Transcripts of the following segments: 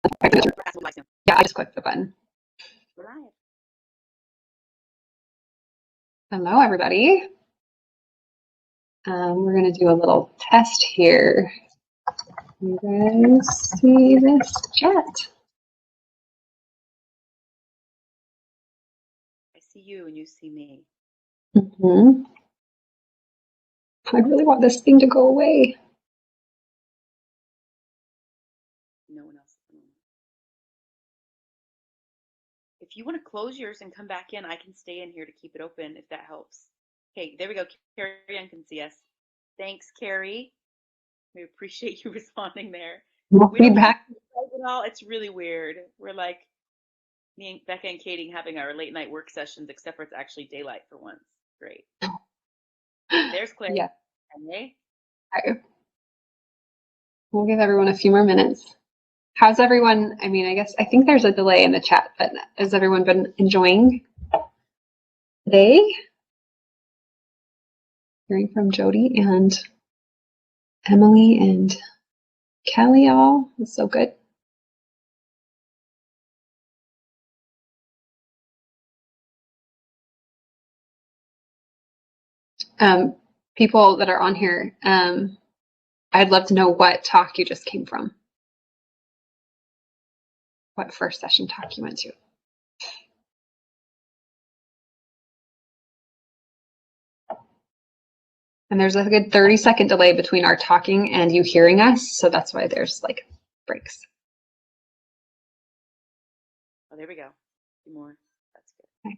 Yeah, I just clicked the button. Hello, everybody. We're going to do a little test here. You guys see this chat? I see you and you see me. Mm-hmm. I really want this thing to go away. No one else. If you want to close yours and come back in, I can stay in here to keep it open if that helps. Okay, there we go. Carrie Ann can see us. Thanks, Carrie. We appreciate you responding there. No feedback at all. It's really weird. We're like me and Becca and Katie having our late night work sessions, except for it's actually daylight for once. Great. There's Claire. Yeah. Okay. We'll give everyone a few more minutes. How's everyone? I mean, I think there's a delay in the chat, but has everyone been enjoying today? Hearing from Jody and Emily and Kelly all was so good. People that are on here, I'd love to know what talk you just came from. What first session talk you went to. And there's a good 30-second delay between our talking and you hearing us, so that's why there's like breaks. Oh, there we go. A few more. That's good. Okay.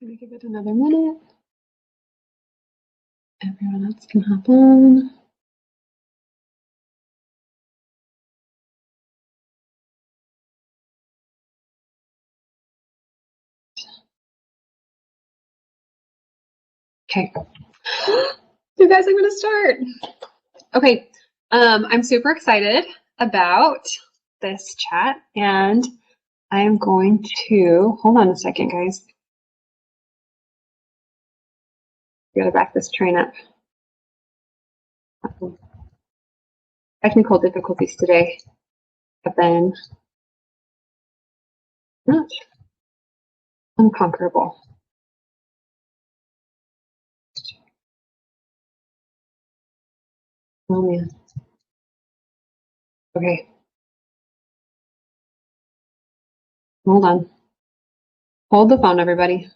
I'm gonna give it another minute. Everyone else can hop on. Okay. You guys, I'm gonna start. Okay, I'm super excited about this chat, and I'm going to, hold on a second, guys. Gotta back this train up. Technical difficulties today have been not unconquerable. Oh man. Okay. Hold on. Hold the phone, everybody.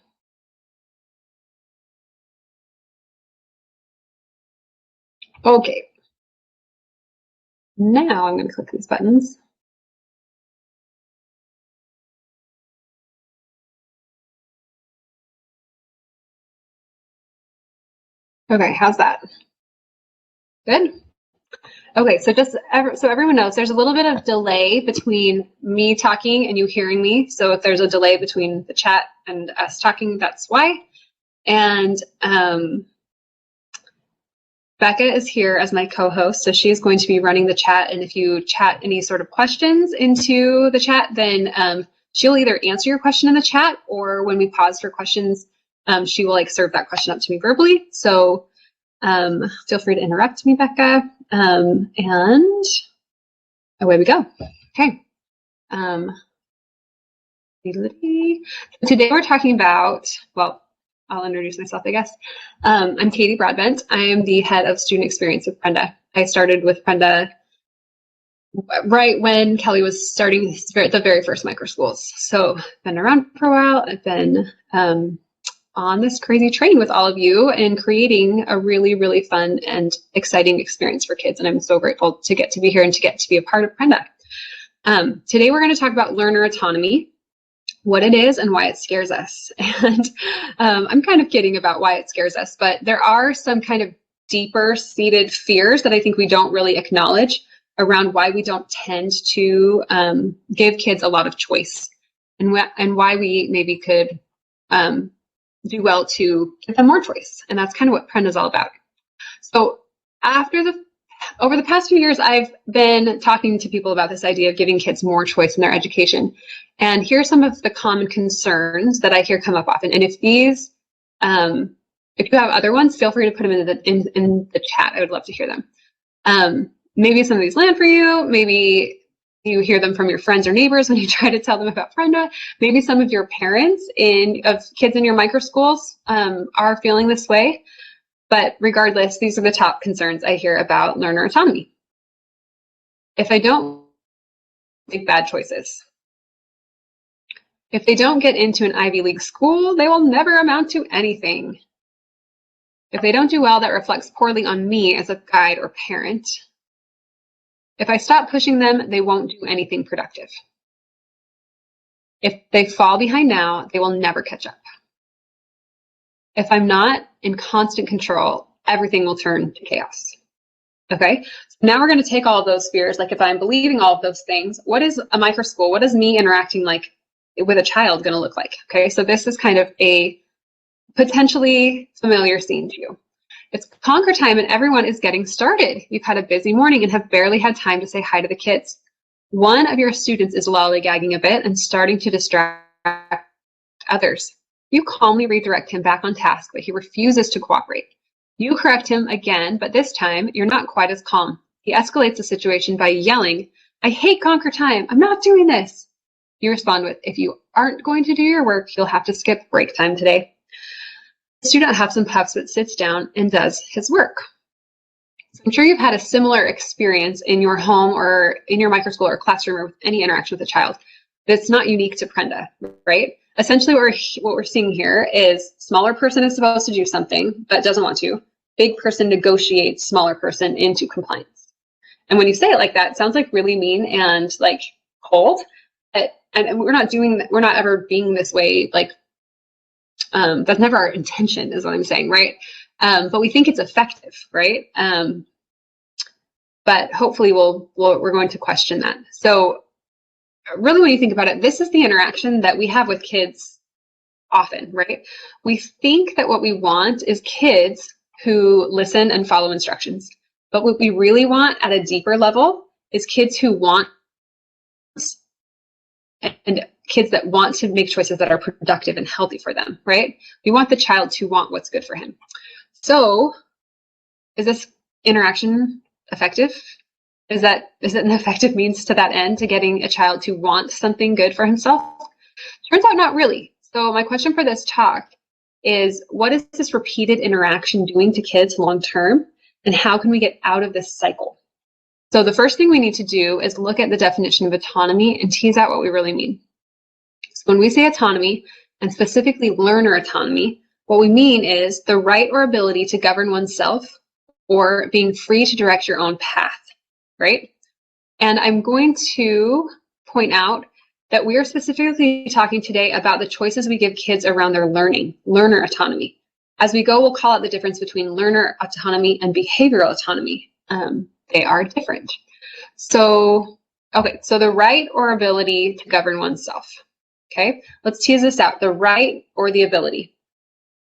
Okay. Now I'm going to click these buttons. Okay, how's that? Good? Okay, so just so everyone knows, there's a little bit of delay between me talking and you hearing me. So if there's a delay between the chat and us talking, that's why. And Becca is here as my co-host, so she is going to be running the chat. And if you chat any sort of questions into the chat, then she'll either answer your question in the chat, or when we pause for questions, she will like serve that question up to me verbally. So feel free to interrupt me, Becca. And away we go. Okay. Today we're talking about, well, I'll introduce myself, I guess. I'm Katie Broadbent. I am the head of student experience with Prenda. I started with Prenda right when Kelly was starting the very first microschools. So I've been around for a while. I've been on this crazy train with all of you and creating a really, really fun and exciting experience for kids. And I'm so grateful to get to be here and to get to be a part of Prenda. Today we're going to talk about learner autonomy, what it is and why it scares us. And I'm kind of kidding about why it scares us, but there are some kind of deeper seated fears that I think we don't really acknowledge around why we don't tend to give kids a lot of choice, and why we maybe could do well to give them more choice. And that's kind of what Prenda is all about. So after the over the past few years, I've been talking to people about this idea of giving kids more choice in their education. And here are some of the common concerns that I hear come up often. And if these, if you have other ones, feel free to put them in the chat. I would love to hear them. Maybe some of these land for you. Maybe you hear them from your friends or neighbors when you try to tell them about Prenda. Maybe some of your parents of kids in your microschools are feeling this way. But regardless, these are the top concerns I hear about learner autonomy. If I don't make bad choices, if they don't get into an Ivy League school, they will never amount to anything. If they don't do well, that reflects poorly on me as a guide or parent. If I stop pushing them, they won't do anything productive. If they fall behind now, they will never catch up. If I'm not in constant control, everything will turn to chaos. Okay, so now we're going to take all of those fears, like if I'm believing all of those things, what is a microschool? What is me interacting like with a child going to look like? Okay, so this is kind of a potentially familiar scene to you. It's conquer time and everyone is getting started. You've had a busy morning and have barely had time to say hi to the kids. One of your students is lollygagging a bit and starting to distract others. You calmly redirect him back on task, but he refuses to cooperate. You correct him again, but this time you're not quite as calm. He escalates the situation by yelling, "I hate conquer time. I'm not doing this." You respond with, "If you aren't going to do your work, you'll have to skip break time today." The student huffs and puffs but sits down and does his work. So I'm sure you've had a similar experience in your home or in your microschool or classroom or with any interaction with a child. That's not unique to Prenda, right? Essentially what we're seeing here is smaller person is supposed to do something but doesn't want to. Big person negotiates smaller person into compliance. And when you say it like that, it sounds like really mean and like cold. And we're not ever being this way. Like that's never our intention, is what I'm saying, right? But we think it's effective, right? But hopefully we're going to question that. So really, when you think about it, this is the interaction that we have with kids often, right? We think that what we want is kids who listen and follow instructions. But what we really want at a deeper level is kids who want and kids that want to make choices that are productive and healthy for them, right? We want the child to want what's good for him. So is this interaction effective? Is it an effective means to that end, to getting a child to want something good for himself? Turns out not really. So my question for this talk is, what is this repeated interaction doing to kids long term? And how can we get out of this cycle? So the first thing we need to do is look at the definition of autonomy and tease out what we really mean. So when we say autonomy, and specifically learner autonomy, what we mean is the right or ability to govern oneself or being free to direct your own path, right? And I'm going to point out that we are specifically talking today about the choices we give kids around their learning, learner autonomy. As we go, we'll call out the difference between learner autonomy and behavioral autonomy. They are different. So, okay, so the right or ability to govern oneself. Okay, let's tease this out, the right or the ability.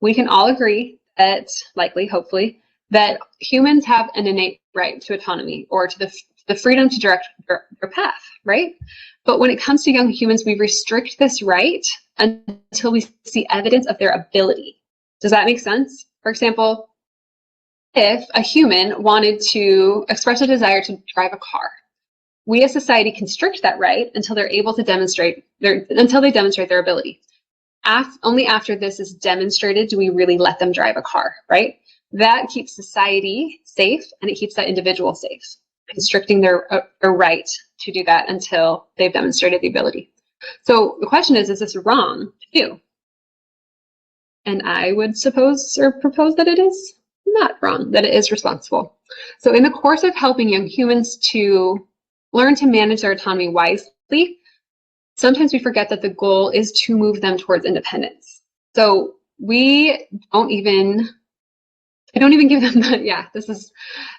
We can all agree that, likely, hopefully, that humans have an innate right to autonomy or to the freedom to direct their path, right? But when it comes to young humans, we restrict this right until we see evidence of their ability. Does that make sense? For example, if a human wanted to express a desire to drive a car, we as society constrict that right until they're able to demonstrate their ability. Only after this is demonstrated do we really let them drive a car, right? That keeps society safe and it keeps that individual safe, constricting their right to do that until they've demonstrated the ability. So the question is this wrong to do? And I would suppose or propose that it is not wrong, that it is responsible. So in the course of helping young humans to learn to manage their autonomy wisely, sometimes we forget that the goal is to move them towards independence. So I don't even give them this is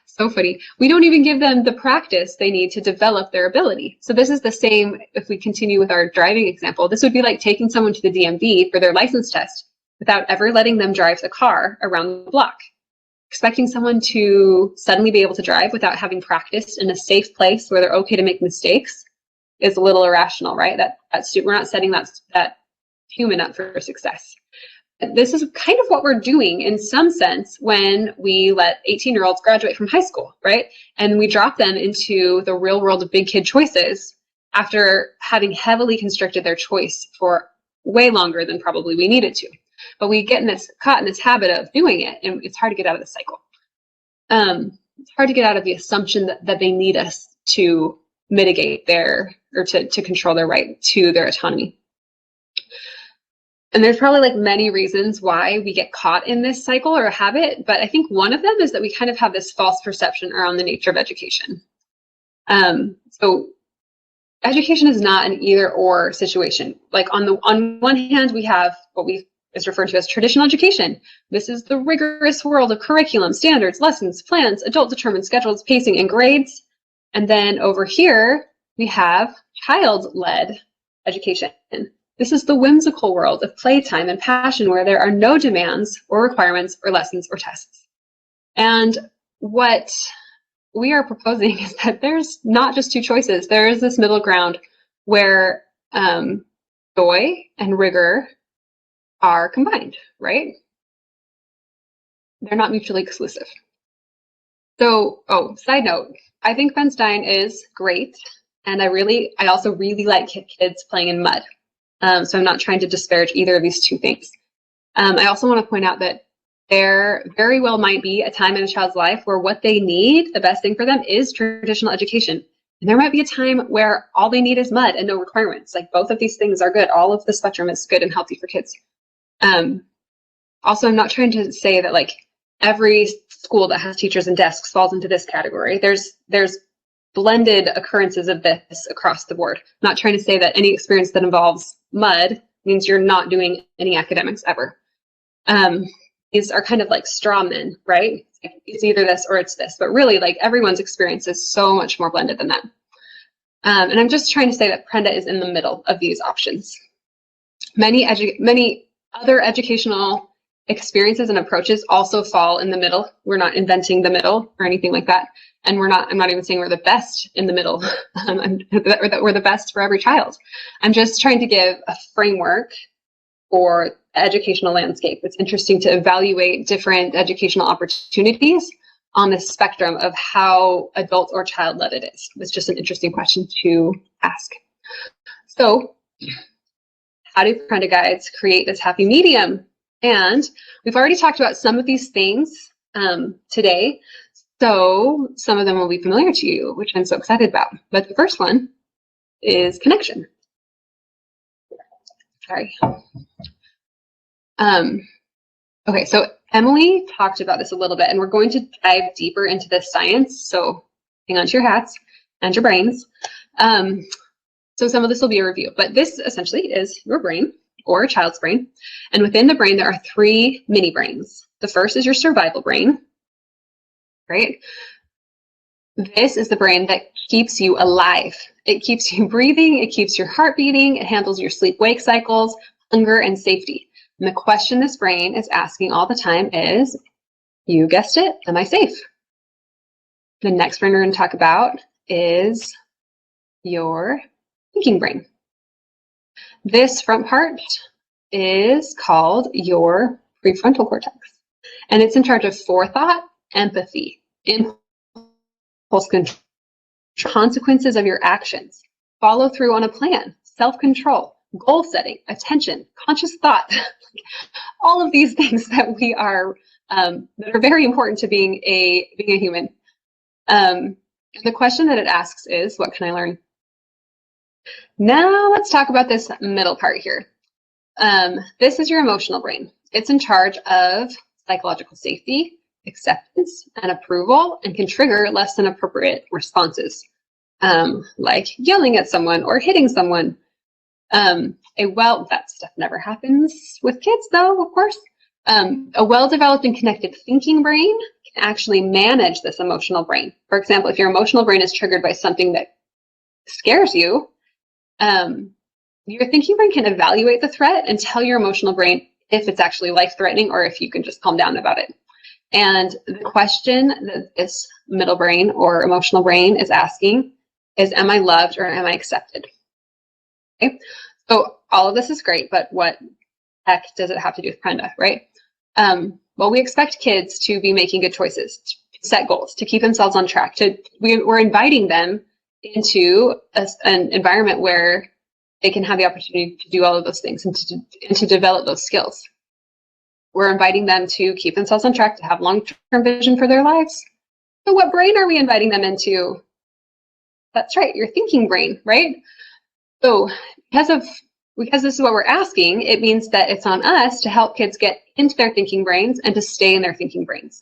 so funny. We don't even give them the practice they need to develop their ability. So this is the same, if we continue with our driving example, this would be like taking someone to the DMV for their license test without ever letting them drive the car around the block. expecting someone to suddenly be able to drive without having practiced in a safe place where they're okay to make mistakes is a little irrational, right? We're not setting that human up for success. This is kind of what we're doing in some sense when we let 18-year-olds graduate from high school, right? And we drop them into the real world of big kid choices after having heavily constricted their choice for way longer than probably we needed to. But we get caught in this habit of doing it, and it's hard to get out of the cycle. It's hard to get out of the assumption that they need us to mitigate to control their right to their autonomy. And there's probably like many reasons why we get caught in this cycle or a habit, but I think one of them is that we kind of have this false perception around the nature of education. So education is not an either-or situation. Like on one hand, we have what is referred to as traditional education. This is the rigorous world of curriculum, standards, lessons, plans, adult-determined schedules, pacing, and grades. And then over here, we have child-led education. This is the whimsical world of playtime and passion where there are no demands or requirements or lessons or tests. And what we are proposing is that there's not just two choices. There is this middle ground where joy and rigor are combined, right? They're not mutually exclusive. So, side note, I think Feinstein is great. And I also really like kids playing in mud. So I'm not trying to disparage either of these two things. I also want to point out that there very well might be a time in a child's life where what they need, the best thing for them, is traditional education. And there might be a time where all they need is mud and no requirements. Like both of these things are good. All of the spectrum is good and healthy for kids. Also, I'm not trying to say that like every school that has teachers and desks falls into this category. There's blended occurrences of this across the board. I'm not trying to say that any experience that involves mud means you're not doing any academics ever. These are kind of like straw men, right? It's either this or it's this, but really like everyone's experience is so much more blended than that. And I'm just trying to say that Prenda is in the middle of these options. Many other educational experiences and approaches also fall in the middle. We're not inventing the middle or anything like that. And I'm not even saying we're the best in the middle, that we're the best for every child. I'm just trying to give a framework for the educational landscape. It's interesting to evaluate different educational opportunities on the spectrum of how adult or child-led it is. It's just an interesting question to ask. So, how do Prenda guides create this happy medium? And we've already talked about some of these things today. So some of them will be familiar to you, which I'm so excited about. But the first one is connection. Sorry. Okay, so Emily talked about this a little bit, and we're going to dive deeper into this science. So hang on to your hats and your brains. So some of this will be a review, but this essentially is your brain or a child's brain. And within the brain, there are 3 mini brains. The first is your survival brain. Right? This is the brain that keeps you alive. It keeps you breathing, it keeps your heart beating, it handles your sleep-wake cycles, hunger, and safety. And the question this brain is asking all the time is, you guessed it, am I safe? The next brain we're going to talk about is your thinking brain. This front part is called your prefrontal cortex, and it's in charge of forethought, empathy, impulse control, consequences of your actions, follow through on a plan, self-control, goal setting, attention, conscious thought, all of these things that we are that are very important to being a human. The question that it asks is, what can I learn? Now let's talk about this middle part here. This is your emotional brain. It's in charge of psychological safety, acceptance, and approval, and can trigger less than appropriate responses, like yelling at someone or hitting someone. That stuff never happens with kids, though, of course. A well-developed and connected thinking brain can actually manage this emotional brain. For example, if your emotional brain is triggered by something that scares you, your thinking brain can evaluate the threat and tell your emotional brain if it's actually life-threatening or if you can just calm down about it. And the question that this middle brain or emotional brain is asking is, am I loved or am I accepted? Okay, so all of this is great, but what heck does it have to do with Prenda, right? Well, we expect kids to be making good choices, to set goals, to keep themselves on track. We're inviting them into an environment where they can have the opportunity to do all of those things and to develop those skills. We're inviting them to keep themselves on track, to have long-term vision for their lives. So what brain are we inviting them into? That's right, your thinking brain, right? So because this is what we're asking, it means that it's on us to help kids get into their thinking brains and to stay in their thinking brains.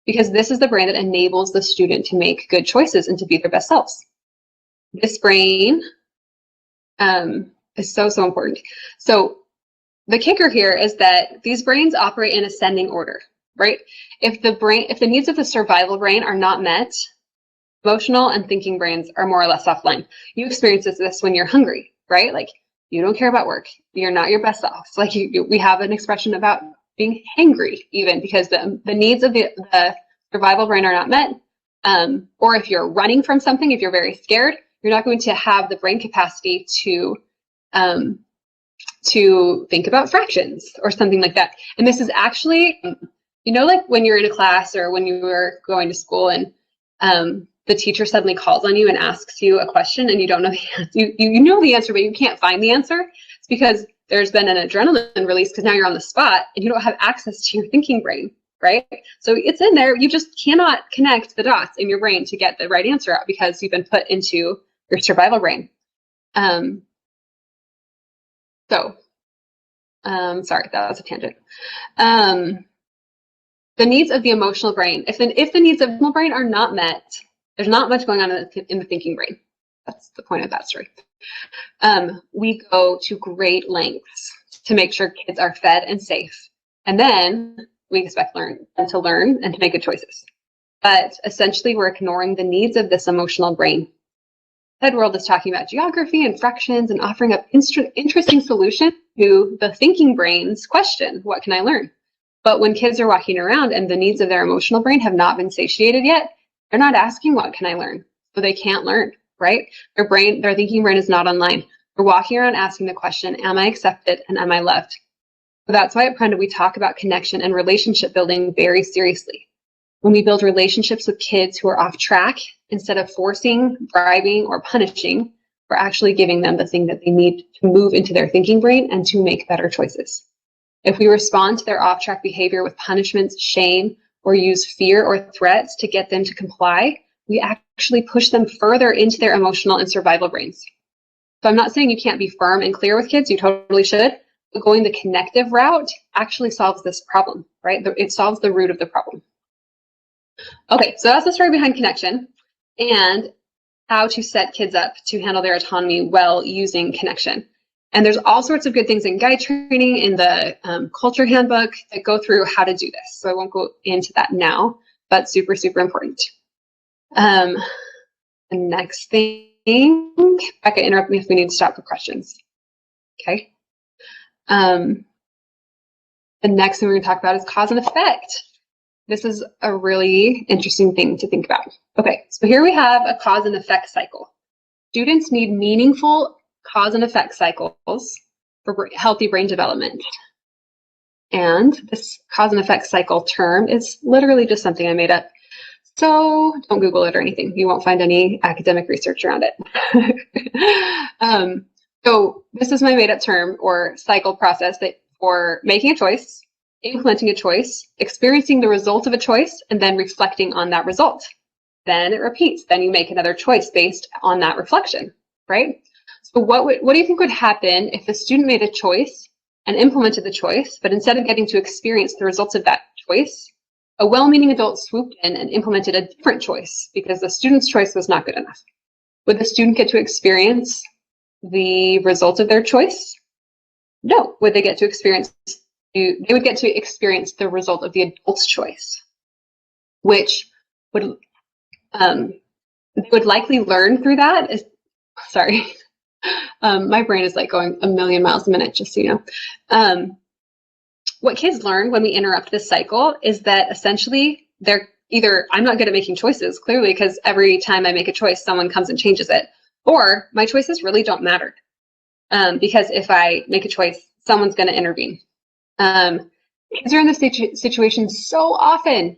Because this is the brain that enables the student to make good choices and to be their best selves. This brain is so important. So the kicker here is that these brains operate in ascending order, right? If the needs of the survival brain are not met, emotional and thinking brains are more or less offline. You experience this when you're hungry, right? Like, you don't care about work. You're not your best self. Like we have an expression about being hangry, even because the needs of the survival brain are not met. Or if you're running from something, if you're very scared, you're not going to have the brain capacity to think about fractions or something like that. And this is actually, like when you're in a class or when you were going to school and the teacher suddenly calls on you and asks you a question and you don't know the answer. You know the answer, but you can't find the answer. It's because there's been an adrenaline release because now you're on the spot and you don't have access to your thinking brain, right? So it's in there. You just cannot connect the dots in your brain to get the right answer out because you've been put into your survival brain. Sorry, that was a tangent. The needs of the emotional brain. If the needs of the emotional brain are not met, there's not much going on in the thinking brain. That's the point of that story. We go to great lengths to make sure kids are fed and safe. And then we expect them to learn and to make good choices. But essentially, we're ignoring the needs of this emotional brain. Ed World is talking about geography and fractions and offering up interesting solutions to the thinking brain's question, what can I learn? But when kids are walking around and the needs of their emotional brain have not been satiated yet, they're not asking, what can I learn? So they can't learn, right? Their thinking brain is not online. They're walking around asking the question, am I accepted and am I loved? So that's why at Prenda we talk about connection and relationship building very seriously. When we build relationships with kids who are off track, instead of forcing, bribing, or punishing, we're actually giving them the thing that they need to move into their thinking brain and to make better choices. If we respond to their off-track behavior with punishments, shame, or use fear or threats to get them to comply, we actually push them further into their emotional and survival brains. So I'm not saying you can't be firm and clear with kids, you totally should, but going the connective route actually solves this problem, right? It solves the root of the problem. Okay, so that's the story behind connection and how to set kids up to handle their autonomy well using connection. And there's all sorts of good things in guide training in the Culture Handbook that go through how to do this. So I won't go into that now, but super, super important. The next thing, Becca, interrupt me if we need to stop for questions. Okay. The next thing we're going to talk about is cause and effect. This is a really interesting thing to think about. Okay, so here we have a cause and effect cycle. Students need meaningful cause and effect cycles for healthy brain development. And this cause and effect cycle term is literally just something I made up. So don't Google it or anything. You won't find any academic research around it. So this is my made up term or cycle process for making a choice, implementing a choice, experiencing the result of a choice, and then reflecting on that result. Then it repeats. Then you make another choice based on that reflection, right? So what do you think would happen if a student made a choice and implemented the choice, but instead of getting to experience the results of that choice, a well-meaning adult swooped in and implemented a different choice because the student's choice was not good enough? Would the student get to experience the result of their choice? No. Would they get to experience? They would get to experience the result of the adult's choice, which would they would likely learn through that. My brain is like going a million miles a minute, just so you know. what kids learn when we interrupt this cycle is that essentially they're either, I'm not good at making choices, clearly, because every time I make a choice, someone comes and changes it, or my choices really don't matter. Because if I make a choice, someone's going to intervene. Kids are in this situation so often.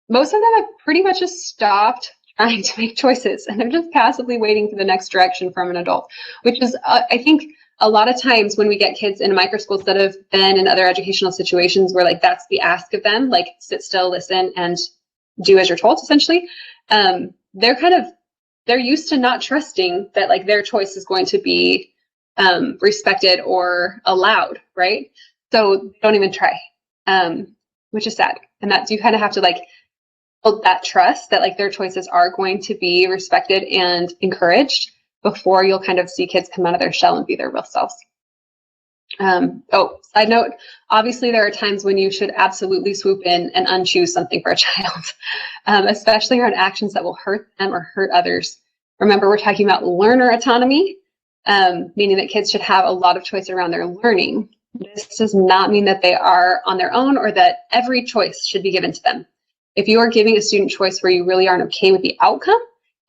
Most of them have pretty much just stopped trying to make choices, and they're just passively waiting for the next direction from an adult, which is, I think, a lot of times when we get kids in microschools that have been in other educational situations where like that's the ask of them, like sit still, listen, and do as you're told, essentially, they're used to not trusting that like their choice is going to be respected or allowed, right? So don't even try, which is sad. And that you kind of have to like build that trust that like their choices are going to be respected and encouraged before you'll kind of see kids come out of their shell and be their real selves. Side note, obviously there are times when you should absolutely swoop in and unchoose something for a child, especially around actions that will hurt them or hurt others. Remember, we're talking about learner autonomy, meaning that kids should have a lot of choice around their learning. This does not mean that they are on their own or that every choice should be given to them. If you are giving a student choice where you really aren't okay with the outcome,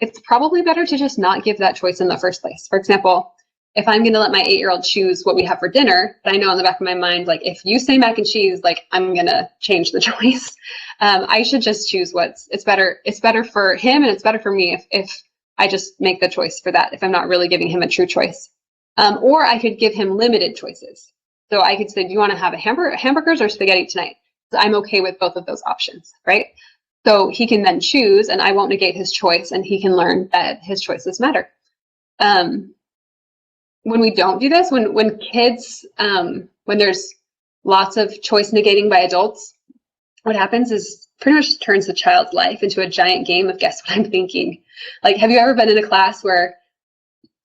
it's probably better to just not give that choice in the first place. For example, if I'm going to let my 8-year-old choose what we have for dinner, but I know in the back of my mind, like if you say mac and cheese, like I'm going to change the choice. I should just choose it's better. It's better for him and it's better for me if I just make the choice for that, if I'm not really giving him a true choice. Or I could give him limited choices. So I could say, do you want to have hamburgers or spaghetti tonight? So I'm okay with both of those options, right? So he can then choose, and I won't negate his choice, and he can learn that his choices matter. When we don't do this, when kids, when there's lots of choice negating by adults, what happens is pretty much turns the child's life into a giant game of guess what I'm thinking. Like, have you ever been in a class where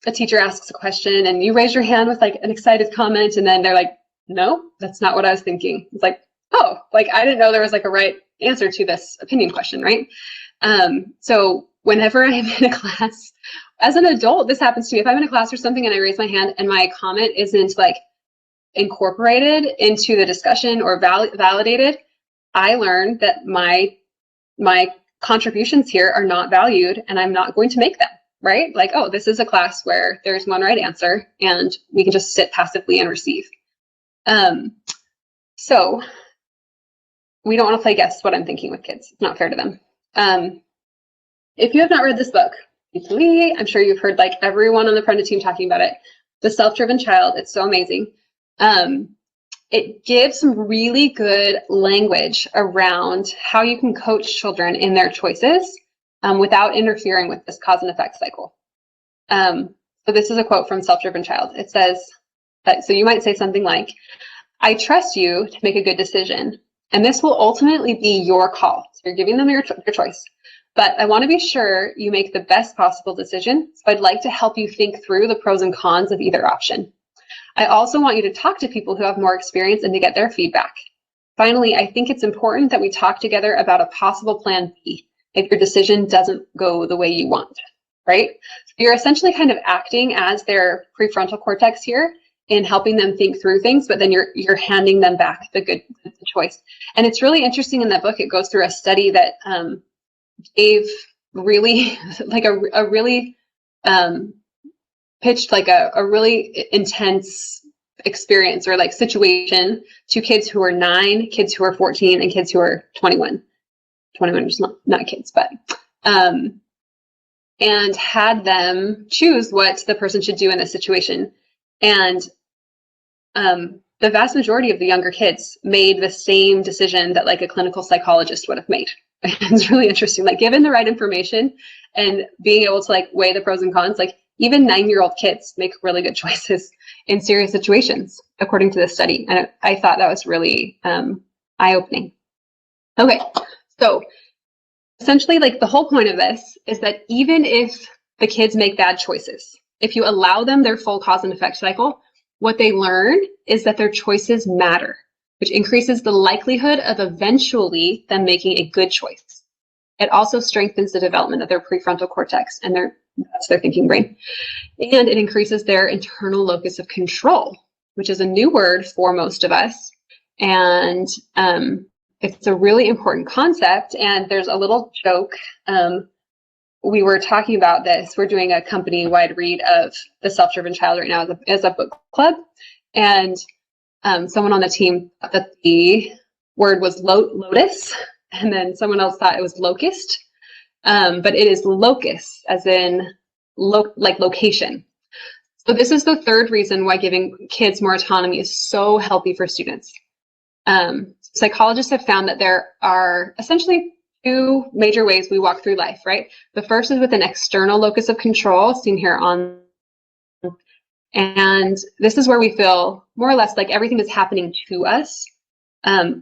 a teacher asks a question and you raise your hand with like an excited comment, and then they're like, no, that's not what I was thinking. It's like, oh, like I didn't know there was like a right answer to this opinion question, right? So whenever I'm in a class, as an adult, this happens to me. If I'm in a class or something and I raise my hand and my comment isn't like incorporated into the discussion or validated, I learn that my contributions here are not valued and I'm not going to make them, right? Like, oh, this is a class where there's one right answer and we can just sit passively and receive. So we don't want to play guess what I'm thinking with kids. It's not fair to them. If you have not read this book, I'm sure you've heard like everyone on the Prenda team talking about it. The Self-Driven Child, it's so amazing. It gives some really good language around how you can coach children in their choices without interfering with this cause and effect cycle. So this is a quote from Self-Driven Child. It says, so you might say something like, I trust you to make a good decision, and this will ultimately be your call. So you're giving them your choice. But I want to be sure you make the best possible decision, so I'd like to help you think through the pros and cons of either option. I also want you to talk to people who have more experience and to get their feedback. Finally, I think it's important that we talk together about a possible plan B if your decision doesn't go the way you want, right? So you're essentially kind of acting as their prefrontal cortex here in helping them think through things, but then you're handing them back the choice. And it's really interesting in that book, it goes through a study that gave really like a really pitched like a really intense experience or like situation to kids who are 9, kids who are 14, and kids who are 21. 21 is not kids, but and had them choose what the person should do in this situation. And the vast majority of the younger kids made the same decision that like a clinical psychologist would have made. It's really interesting, like given the right information and being able to like weigh the pros and cons, like even 9-year-old kids make really good choices in serious situations, according to this study. And I thought that was really eye-opening. Okay, so essentially like the whole point of this is that even if the kids make bad choices, if you allow them their full cause and effect cycle, what they learn is that their choices matter, which increases the likelihood of eventually them making a good choice. It also strengthens the development of their prefrontal cortex and that's their thinking brain. And it increases their internal locus of control, which is a new word for most of us. And it's a really important concept. And there's a little joke. We were talking about this. We're doing a company-wide read of The Self-Driven Child right now as a book club. And someone on the team thought that the word was lotus, and then someone else thought it was locust. But it is locus, as in like location. So this is the third reason why giving kids more autonomy is so healthy for students. Psychologists have found that there are essentially two major ways we walk through life, right? The first is with an external locus of control, seen here on, and this is where we feel more or less like everything is happening to us.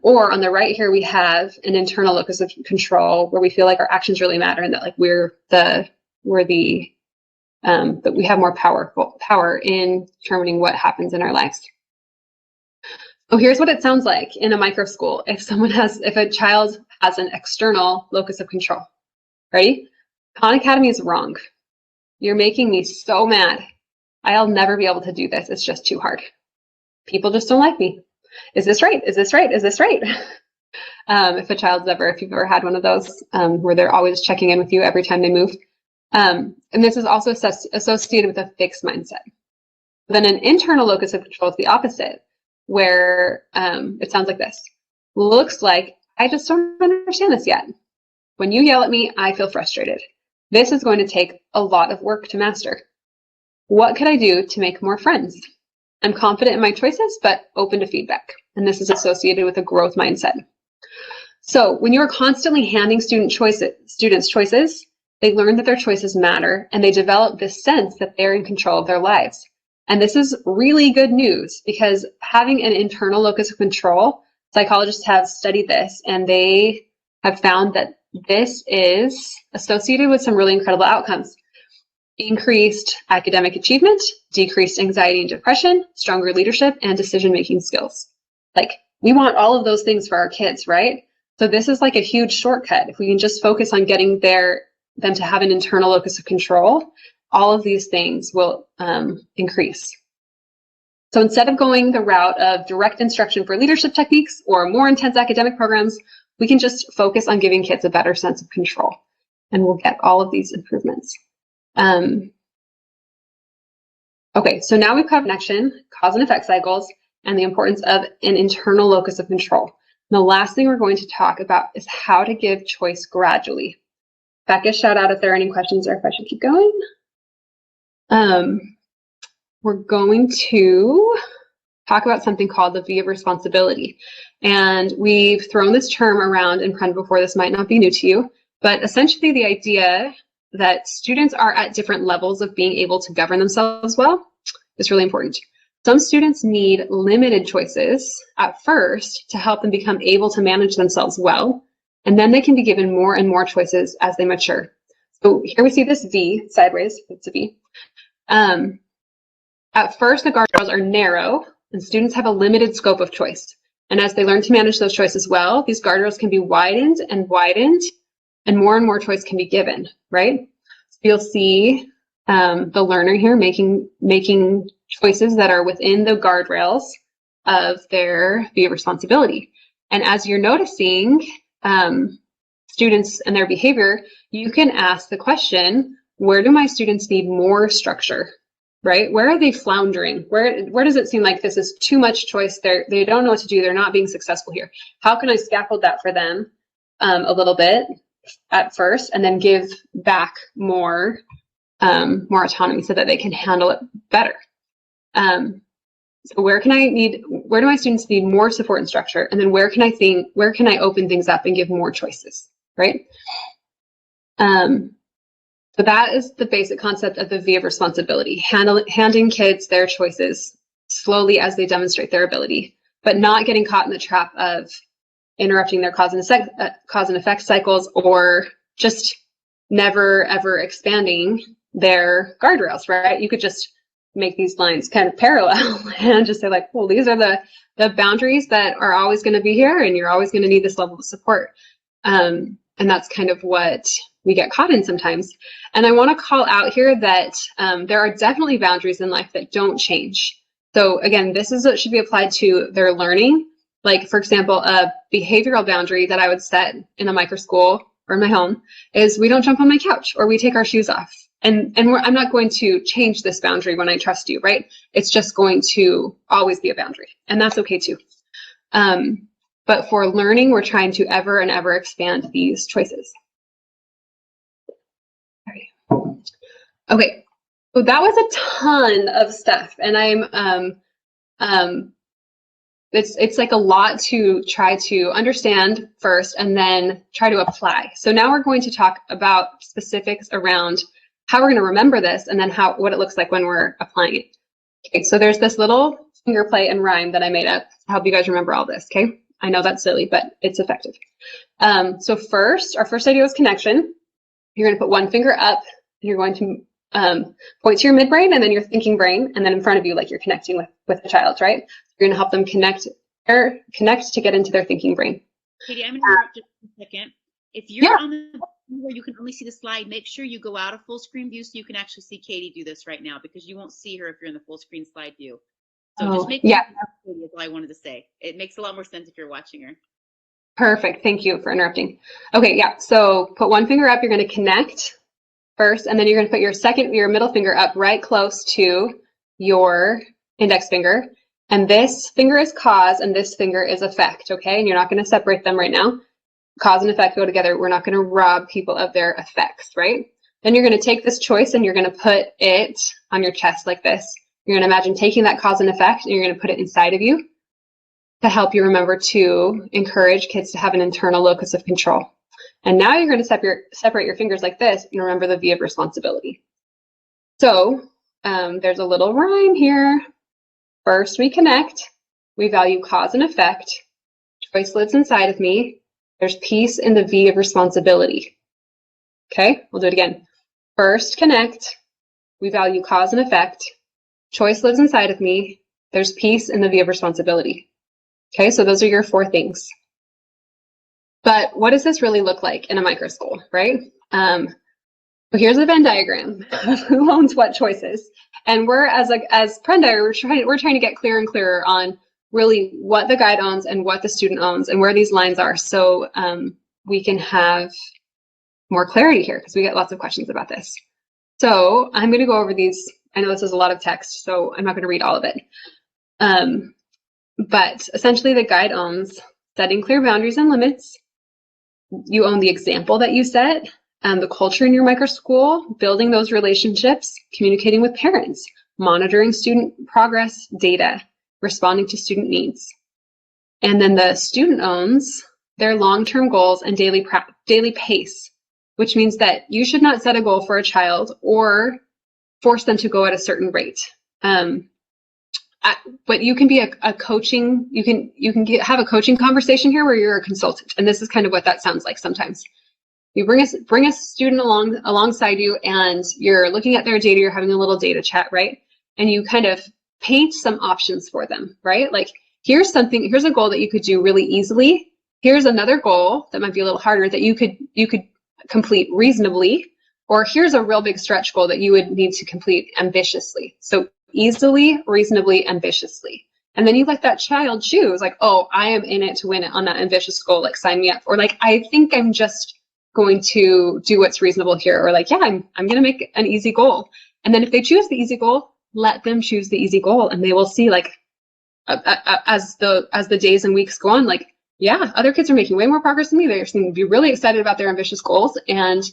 Or on the right here, we have an internal locus of control where we feel like our actions really matter and that like that we have more power in determining what happens in our lives. So here's what it sounds like in a microschool. If a child has an external locus of control. Ready? Khan Academy is wrong. You're making me so mad. I'll never be able to do this. It's just too hard. People just don't like me. Is this right? Is this right? Is this right? If you've ever had one of those where they're always checking in with you every time they move. And this is also associated with a fixed mindset. Then an internal locus of control is the opposite, where it sounds like this. Looks like I just don't understand this yet. When you yell at me, I feel frustrated. This is going to take a lot of work to master. What could I do to make more friends? I'm confident in my choices, but open to feedback. And this is associated with a growth mindset. So when you are constantly handing students choices, they learn that their choices matter, and they develop this sense that they're in control of their lives. And this is really good news because having an internal locus of control, psychologists have studied this, and they have found that this is associated with some really incredible outcomes. Increased academic achievement, decreased anxiety and depression, stronger leadership, and decision-making skills. Like, we want all of those things for our kids, right? So this is like a huge shortcut. If we can just focus on getting them to have an internal locus of control, all of these things will increase. So instead of going the route of direct instruction for leadership techniques or more intense academic programs, we can just focus on giving kids a better sense of control, and we'll get all of these improvements. Okay, so now we've covered connection, cause and effect cycles, and the importance of an internal locus of control. And the last thing we're going to talk about is how to give choice gradually. Becca, shout out if there are any questions or if I should keep going. We're going to talk about something called the V of responsibility. And we've thrown this term around in Prenda before. This might not be new to you, but essentially the idea that students are at different levels of being able to govern themselves well is really important. Some students need limited choices at first to help them become able to manage themselves well, and then they can be given more and more choices as they mature. So here we see this V sideways, it's a V. At first, the guardrails are narrow, and students have a limited scope of choice. And as they learn to manage those choices well, these guardrails can be widened, and more choice can be given, right? So you'll see the learner here making choices that are within the guardrails of their V of responsibility. And as you're noticing students and their behavior, you can ask the question, where do my students need more structure, right? Where are they floundering? Where does it seem like this is too much choice? They don't know what to do. They're not being successful here. How can I scaffold that for them a little bit at first, and then give back more autonomy so that they can handle it better? So where do my students need more support and structure? And then where can I open things up and give more choices, right? So that is the basic concept of the V of responsibility, handing kids their choices slowly as they demonstrate their ability, but not getting caught in the trap of interrupting their cause and effect cycles, or just never ever expanding their guardrails, right? You could just make these lines kind of parallel and just say like, well, these are the boundaries that are always going to be here, and you're always going to need this level of support. And that's kind of what we get caught in sometimes. And I want to call out here that there are definitely boundaries in life that don't change. So again, this is what should be applied to their learning. Like, for example, a behavioral boundary that I would set in a microschool or in my home is we don't jump on my couch or we take our shoes off. And I'm not going to change this boundary when I trust you, right? It's just going to always be a boundary, and that's okay too. But for learning, we're trying to ever and ever expand these choices. Okay, so that was a ton of stuff, and it's like a lot to try to understand first and then try to apply. So now we're going to talk about specifics around how we're going to remember this and then what it looks like when we're applying it. Okay, so there's this little finger play and rhyme that I made up to help you guys remember all this, okay? I know that's silly, but it's effective. So first, our first idea was connection. You're going to put one finger up, and you're going to point to your midbrain and then your thinking brain, and then in front of you, like you're connecting with the child, right? You're going to help them connect to get into their thinking brain. Katie, I'm going to interrupt just a second. If you're on the where you can only see the slide, make sure you go out of full screen view so you can actually see Katie do this right now, because you won't see her if you're in the full screen slide view. So just make sure Katie is all I wanted to say. It makes a lot more sense if you're watching her. Perfect. Thank you for interrupting. Okay, yeah. So put one finger up. You're going to connect first, and then you're going to put your middle finger up right close to your index finger. And this finger is cause, and this finger is effect. Okay, and you're not going to separate them right now. Cause and effect go together. We're not going to rob people of their effects, right? Then you're going to take this choice and you're going to put it on your chest like this. You're going to imagine taking that cause and effect and you're going to put it inside of you to help you remember to encourage kids to have an internal locus of control. And now you're going to separate your fingers like this and remember the V of responsibility. So there's a little rhyme here. First, we connect. We value cause and effect. Choice lives inside of me. There's peace in the V of responsibility. Okay, we'll do it again. First, connect. We value cause and effect. Choice lives inside of me. There's peace in the V of responsibility. Okay, so those are your 4 things. But what does this really look like in a microschool, right? So here's a Venn diagram of who owns what choices. And we're, as Prenda, we're trying to get clearer and clearer on really what the guide owns and what the student owns and where these lines are, so we can have more clarity here, because we get lots of questions about this. So I'm going to go over these. I know this is a lot of text, so I'm not going to read all of it. But essentially, the guide owns setting clear boundaries and limits. You own the example that you set, the culture in your microschool, building those relationships, communicating with parents, monitoring student progress data, responding to student needs. And then the student owns their long-term goals and daily pace, which means that you should not set a goal for a child or force them to go at a certain rate. But you can be a coaching, you can have a coaching conversation here where you're a consultant. And this is kind of what that sounds like sometimes. You bring a student alongside you, and you're looking at their data, you're having a little data chat, right? And you kind of paint some options for them, right? Like, here's a goal that you could do really easily. Here's another goal that might be a little harder that you could complete reasonably, or here's a real big stretch goal that you would need to complete ambitiously. So easily, reasonably, ambitiously. And then you let that child choose, like, oh, I am in it to win it on that ambitious goal, like sign me up. Or like, I think I'm just going to do what's reasonable here. Or like, yeah, I'm going to make an easy goal. And then if they choose the easy goal, let them choose the easy goal, and they will see, like, as the days and weeks go on, like, yeah, other kids are making way more progress than me. They seem to be really excited about their ambitious goals, and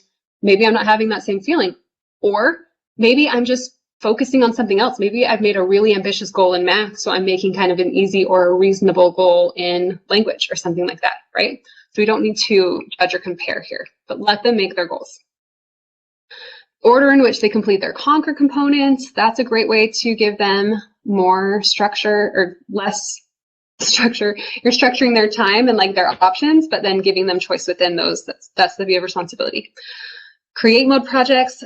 maybe I'm not having that same feeling. Or maybe I'm just focusing on something else. Maybe I've made a really ambitious goal in math, so I'm making kind of an easy or a reasonable goal in language or something like that, right? So we don't need to judge or compare here, but let them make their goals. Order in which they complete their conquer components. That's a great way to give them more structure or less structure. You're structuring their time and like their options, but then giving them choice within those. That's the V of responsibility. Create mode projects,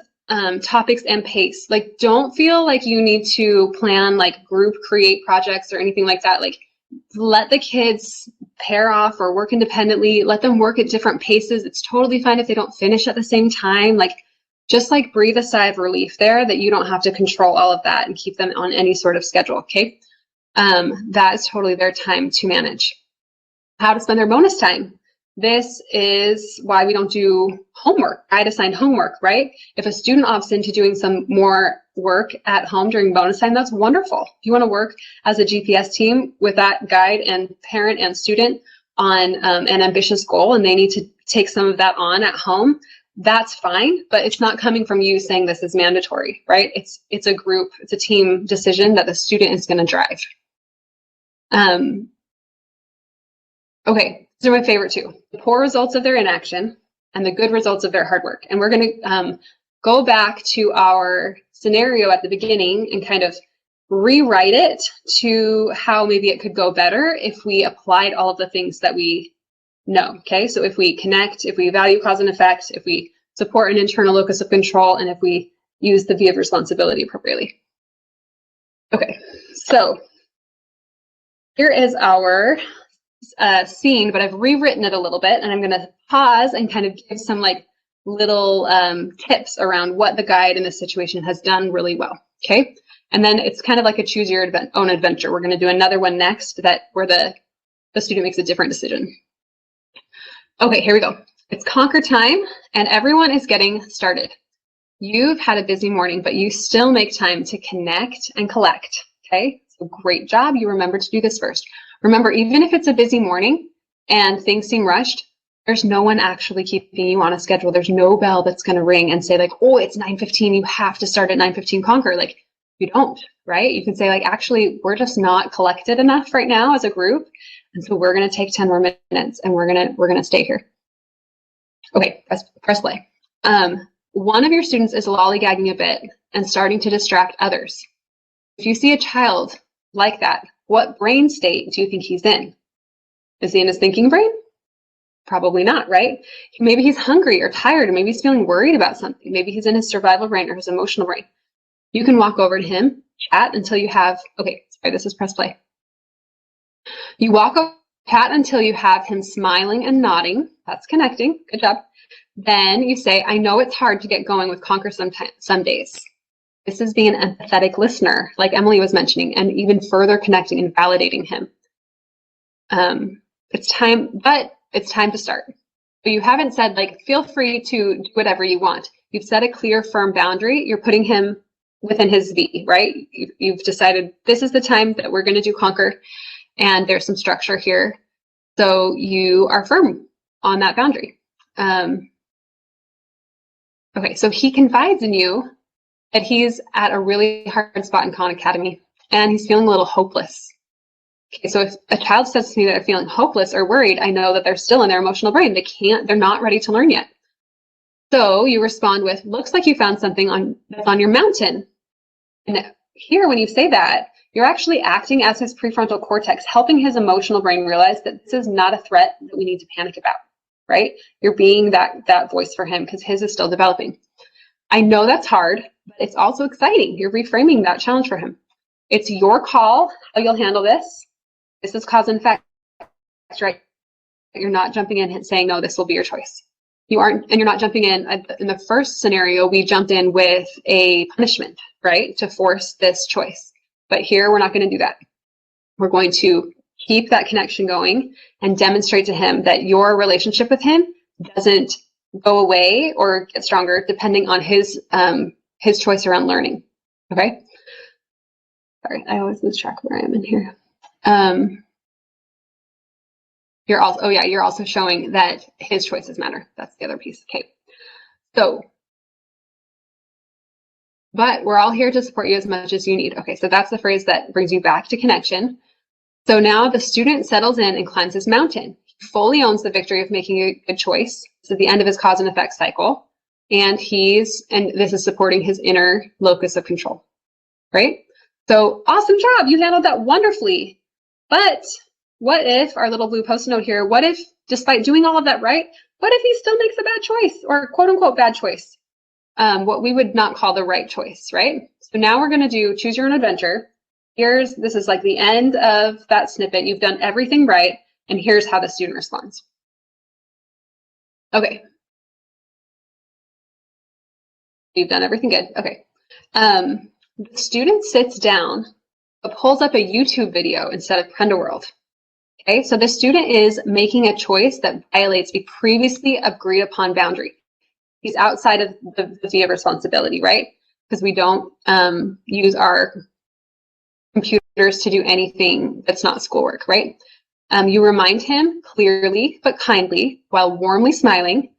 topics, and pace. Like, don't feel like you need to plan like group create projects or anything like that. Like, let the kids pair off or work independently. Let them work at different paces. It's totally fine if they don't finish at the same time. Like, Just like breathe a sigh of relief there that you don't have to control all of that and keep them on any sort of schedule, okay? That is totally their time to manage. How to spend their bonus time. This is why we don't do homework, guide-assigned homework, right? If a student opts into doing some more work at home during bonus time, that's wonderful. If you want to work as a GPS team with that guide and parent and student on an ambitious goal, and they need to take some of that on at home, that's fine, but it's not coming from you saying this is mandatory, right? It's a group, it's a team decision that the student is going to drive. Okay, these are my favorite two. The poor results of their inaction and the good results of their hard work. And we're going to go back to our scenario at the beginning and kind of rewrite it to how maybe it could go better if we applied all of the things that we know, okay? So if we connect, if we value cause and effect, if we support an internal locus of control, and if we use the V of responsibility appropriately. Okay, so here is our scene, but I've rewritten it a little bit, and I'm going to pause and kind of give some like little tips around what the guide in this situation has done really well, okay? And then it's kind of like a choose your own adventure. We're going to do another one next where the student makes a different decision. Okay, here we go. It's conquer time, and everyone is getting started. You've had a busy morning, but you still make time to connect and collect, okay? So great job. You remember to do this first. Remember, even if it's a busy morning and things seem rushed, there's no one actually keeping you on a schedule. There's no bell that's going to ring and say like, oh, it's 9:15. You have to start at 9:15 conquer. Like, you don't, right? You can say like, actually, we're just not collected enough right now as a group. And so we're going to take 10 more minutes and we're going to stay here. Okay, press play. One of your students is lollygagging a bit and starting to distract others. If you see a child like that, what brain state do you think he's in? Is he in his thinking brain? Probably not, right? Maybe he's hungry or tired, or maybe he's feeling worried about something. Maybe he's in his survival brain or his emotional brain. You can walk over to him, chat until you have, okay, sorry, this is press play. You walk over, chat until you have him smiling and nodding. That's connecting. Good job. Then you say, I know it's hard to get going with Conquer some days. This is being an empathetic listener, like Emily was mentioning, and even further connecting and validating him. It's time to start. But you haven't said, like, feel free to do whatever you want. You've set a clear, firm boundary. You're putting him within his V, right? You've decided this is the time that we're going to do Conquer, and there's some structure here. So you are firm on that boundary. Okay, so he confides in you that he's at a really hard spot in Khan Academy, and he's feeling a little hopeless. Okay, so if a child says to me that they're feeling hopeless or worried, I know that they're still in their emotional brain. They're not ready to learn yet. So you respond with, looks like you found something that's on your mountain. And here, when you say that, you're actually acting as his prefrontal cortex, helping his emotional brain realize that this is not a threat that we need to panic about, right? You're being that voice for him because his is still developing. I know that's hard, but it's also exciting. You're reframing that challenge for him. It's your call how you'll handle this. This is cause and effect, right? You're not jumping in and saying, no, this will be your choice. You aren't, and you're not jumping in the first scenario, we jumped in with a punishment, right? To force this choice. But here, we're not going to do that. We're going to keep that connection going and demonstrate to him that your relationship with him doesn't go away or get stronger depending on his choice around learning. Okay. Sorry, I always lose track of where I am in here. You're also showing that his choices matter. That's the other piece. Okay. So, but we're all here to support you as much as you need. Okay, so that's the phrase that brings you back to connection. So now the student settles in and climbs his mountain. He fully owns the victory of making a good choice. This is the end of his cause and effect cycle. And this is supporting his inner locus of control, right? So awesome job. You handled that wonderfully. But what if, our little blue post note here, what if, despite doing all of that right, what if he still makes a bad choice or quote unquote bad choice? What we would not call the right choice, right? So now we're going to do choose your own adventure. This is like the end of that snippet. You've done everything right. And here's how the student responds. Okay. you've done everything good. Okay. The student sits down, but pulls up a YouTube video instead of Prenda World. Okay, so the student is making a choice that violates a previously agreed upon boundary. He's outside of the sphere of responsibility, right? Because we don't use our computers to do anything that's not schoolwork, right? You remind him clearly but kindly while warmly smiling.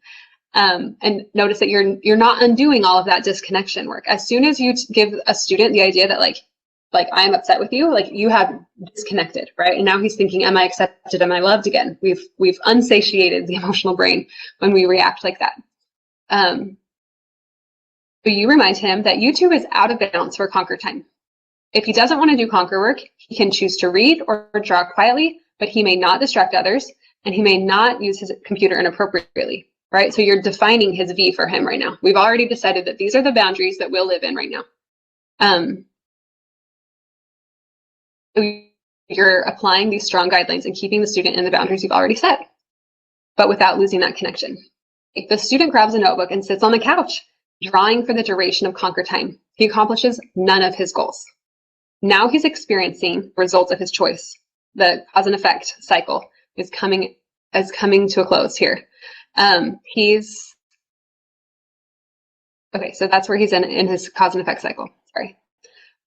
And notice that you're not undoing all of that disconnection work. As soon as you give a student the idea that like I'm upset with you, like you have disconnected, right? And now he's thinking, am I accepted? Am I loved again? We've unsatiated the emotional brain when we react like that. But you remind him that YouTube is out of bounds for conquer time. If he doesn't want to do conquer work, he can choose to read or draw quietly, but he may not distract others, and he may not use his computer inappropriately, right? So you're defining his V for him right now. We've already decided that these are the boundaries that we'll live in right now. So you're applying these strong guidelines and keeping the student in the boundaries you've already set, but without losing that connection. If the student grabs a notebook and sits on the couch, drawing for the duration of conquer time, he accomplishes none of his goals. Now he's experiencing the results of his choice. The cause and effect cycle is coming to a close here. Okay, so that's where he's in his cause and effect cycle. Sorry.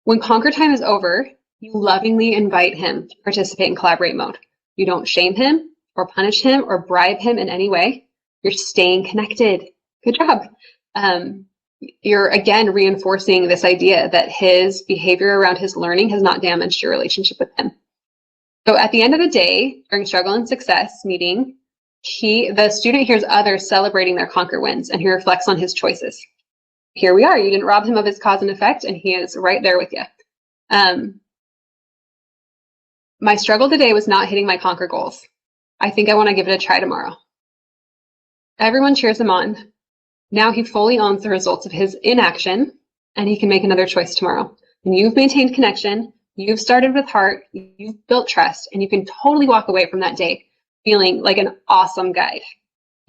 When conquer time is over, you lovingly invite him to participate in collaborate mode. You don't shame him or punish him or bribe him in any way. You're staying connected. Good job. You're again reinforcing this idea that his behavior around his learning has not damaged your relationship with him. So at the end of the day, during struggle and success meeting, the student hears others celebrating their conquer wins, and he reflects on his choices. Here we are. You didn't rob him of his cause and effect, and he is right there with you. My struggle today was not hitting my conquer goals. I think I want to give it a try tomorrow. Everyone cheers him on. Now he fully owns the results of his inaction, and he can make another choice tomorrow. And you've maintained connection, you've started with heart, you've built trust, and you can totally walk away from that day feeling like an awesome guide,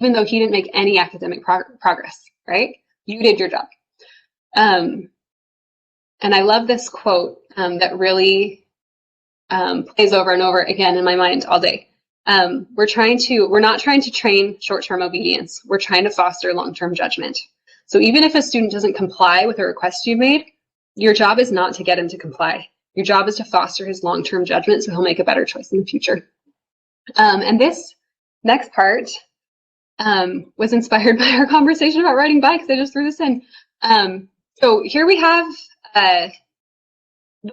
even though he didn't make any academic progress, right? You did your job. And I love this quote that really plays over and over again in my mind all day. We're not trying to train short-term obedience. We're trying to foster long-term judgment. So even if a student doesn't comply with a request you made, your job is not to get him to comply. Your job is to foster his long-term judgment so he'll make a better choice in the future. And this next part was inspired by our conversation about riding bikes. I just threw this in. So here we have the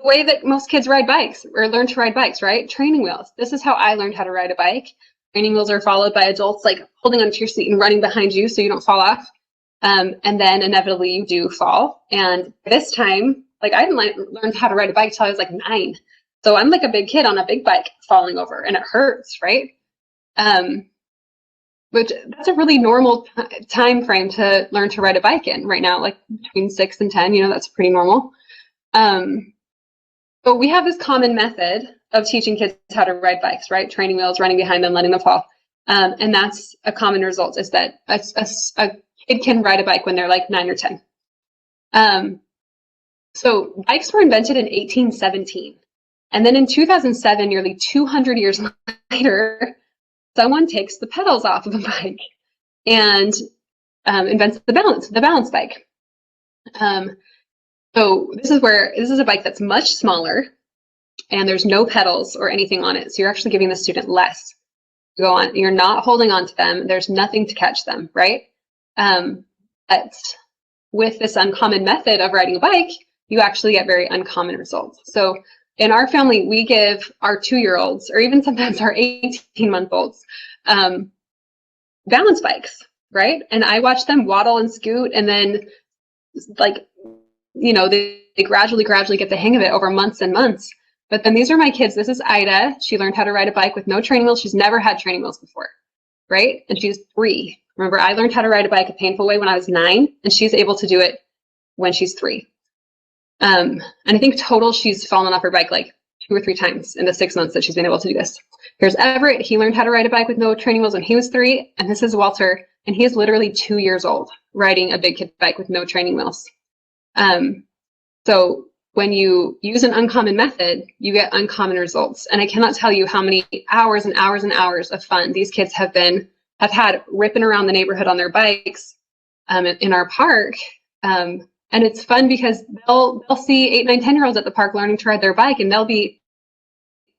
way that most kids ride bikes or learn to ride bikes, right? Training wheels. This is how I learned how to ride a bike. Training wheels are followed by adults like holding onto your seat and running behind you so you don't fall off. And then inevitably you do fall. And this time, like I didn't learn how to ride a bike until I was like 9. So I'm like a big kid on a big bike falling over, and it hurts, right? Which that's a really normal time frame to learn to ride a bike in right now, like between 6 and 10, that's pretty normal. But we have this common method of teaching kids how to ride bikes, right? Training wheels, running behind them, letting them fall. And that's a common result, is that a kid can ride a bike when they're like 9 or 10. So bikes were invented in 1817. And then in 2007, nearly 200 years later, someone takes the pedals off of a bike and invents the balance bike. So this is a bike that's much smaller, and there's no pedals or anything on it. So you're actually giving the student less to go on. You're not holding on to them. There's nothing to catch them, right? But with this uncommon method of riding a bike, you actually get very uncommon results. So in our family, we give our 2-year-olds, or even sometimes our 18-month-olds, balance bikes, right? And I watch them waddle and scoot, and then they gradually get the hang of it over months and months. But then these are my kids. This is Ida. She learned how to ride a bike with no training wheels. She's never had training wheels before, right? And she's 3. Remember, I learned how to ride a bike a painful way when I was 9, and she's able to do it when she's 3. And I think total she's fallen off her bike like 2 or 3 times in the 6 months that she's been able to do this. Here's Everett. He learned how to ride a bike with no training wheels when he was 3. And this is Walter, and he is literally 2 years old riding a big kid bike with no training wheels. So when you use an uncommon method, you get uncommon results. And I cannot tell you how many hours and hours and hours of fun these kids have had ripping around the neighborhood on their bikes in our park. And it's fun because they'll see 8, 9, 10-year-olds at the park learning to ride their bike, and they'll be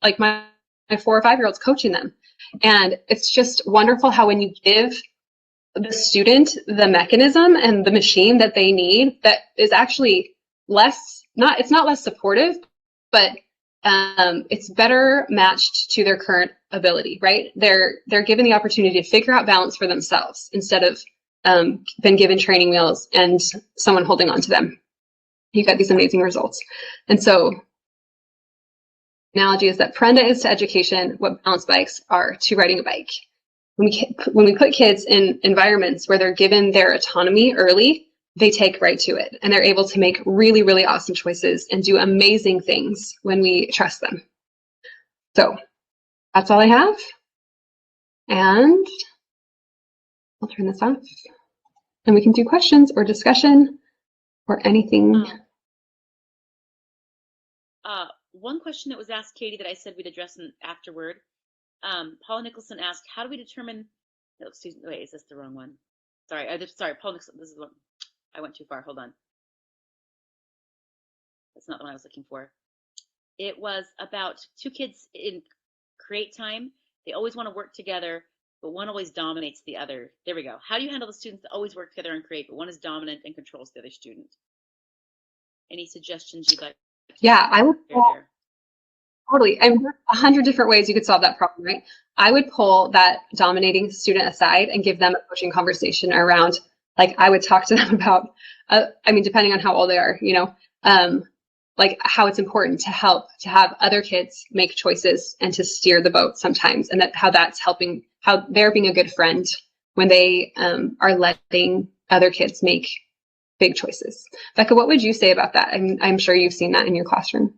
like my 4 or 5-year-olds coaching them. And it's just wonderful how when you give the student the mechanism and the machine that they need, that is actually it's not less supportive, but it's better matched to their current ability, right? They're given the opportunity to figure out balance for themselves instead of been given training wheels and someone holding on to them. You get these amazing results. And so analogy is that Prenda is to education what balance bikes are to riding a bike. When we put kids in environments where they're given their autonomy early, they take right to it, and they're able to make really, really awesome choices and do amazing things when we trust them. So that's all I have. And I'll turn this off, and we can do questions or discussion or anything. One question that was asked, Katie, that I said we'd address afterward. Paul Nicholson asked, how do we determine, no, excuse me, wait, is this the wrong one? Sorry, Paul Nicholson, this is the one. I went too far, hold on. That's not the one I was looking for. It was about 2 kids in create time. They always want to work together, but one always dominates the other. There we go. How do you handle the students that always work together and create, but one is dominant and controls the other student? Any suggestions you'd like? Yeah, I would totally. And 100 different ways you could solve that problem, right? I would pull that dominating student aside and give them a coaching conversation around, like, I would talk to them about, depending on how old they are, like how it's important to have other kids make choices and to steer the boat sometimes, and how that's helping, how they're being a good friend when they are letting other kids make big choices. Becca, what would you say about that? I'm sure you've seen that in your classroom.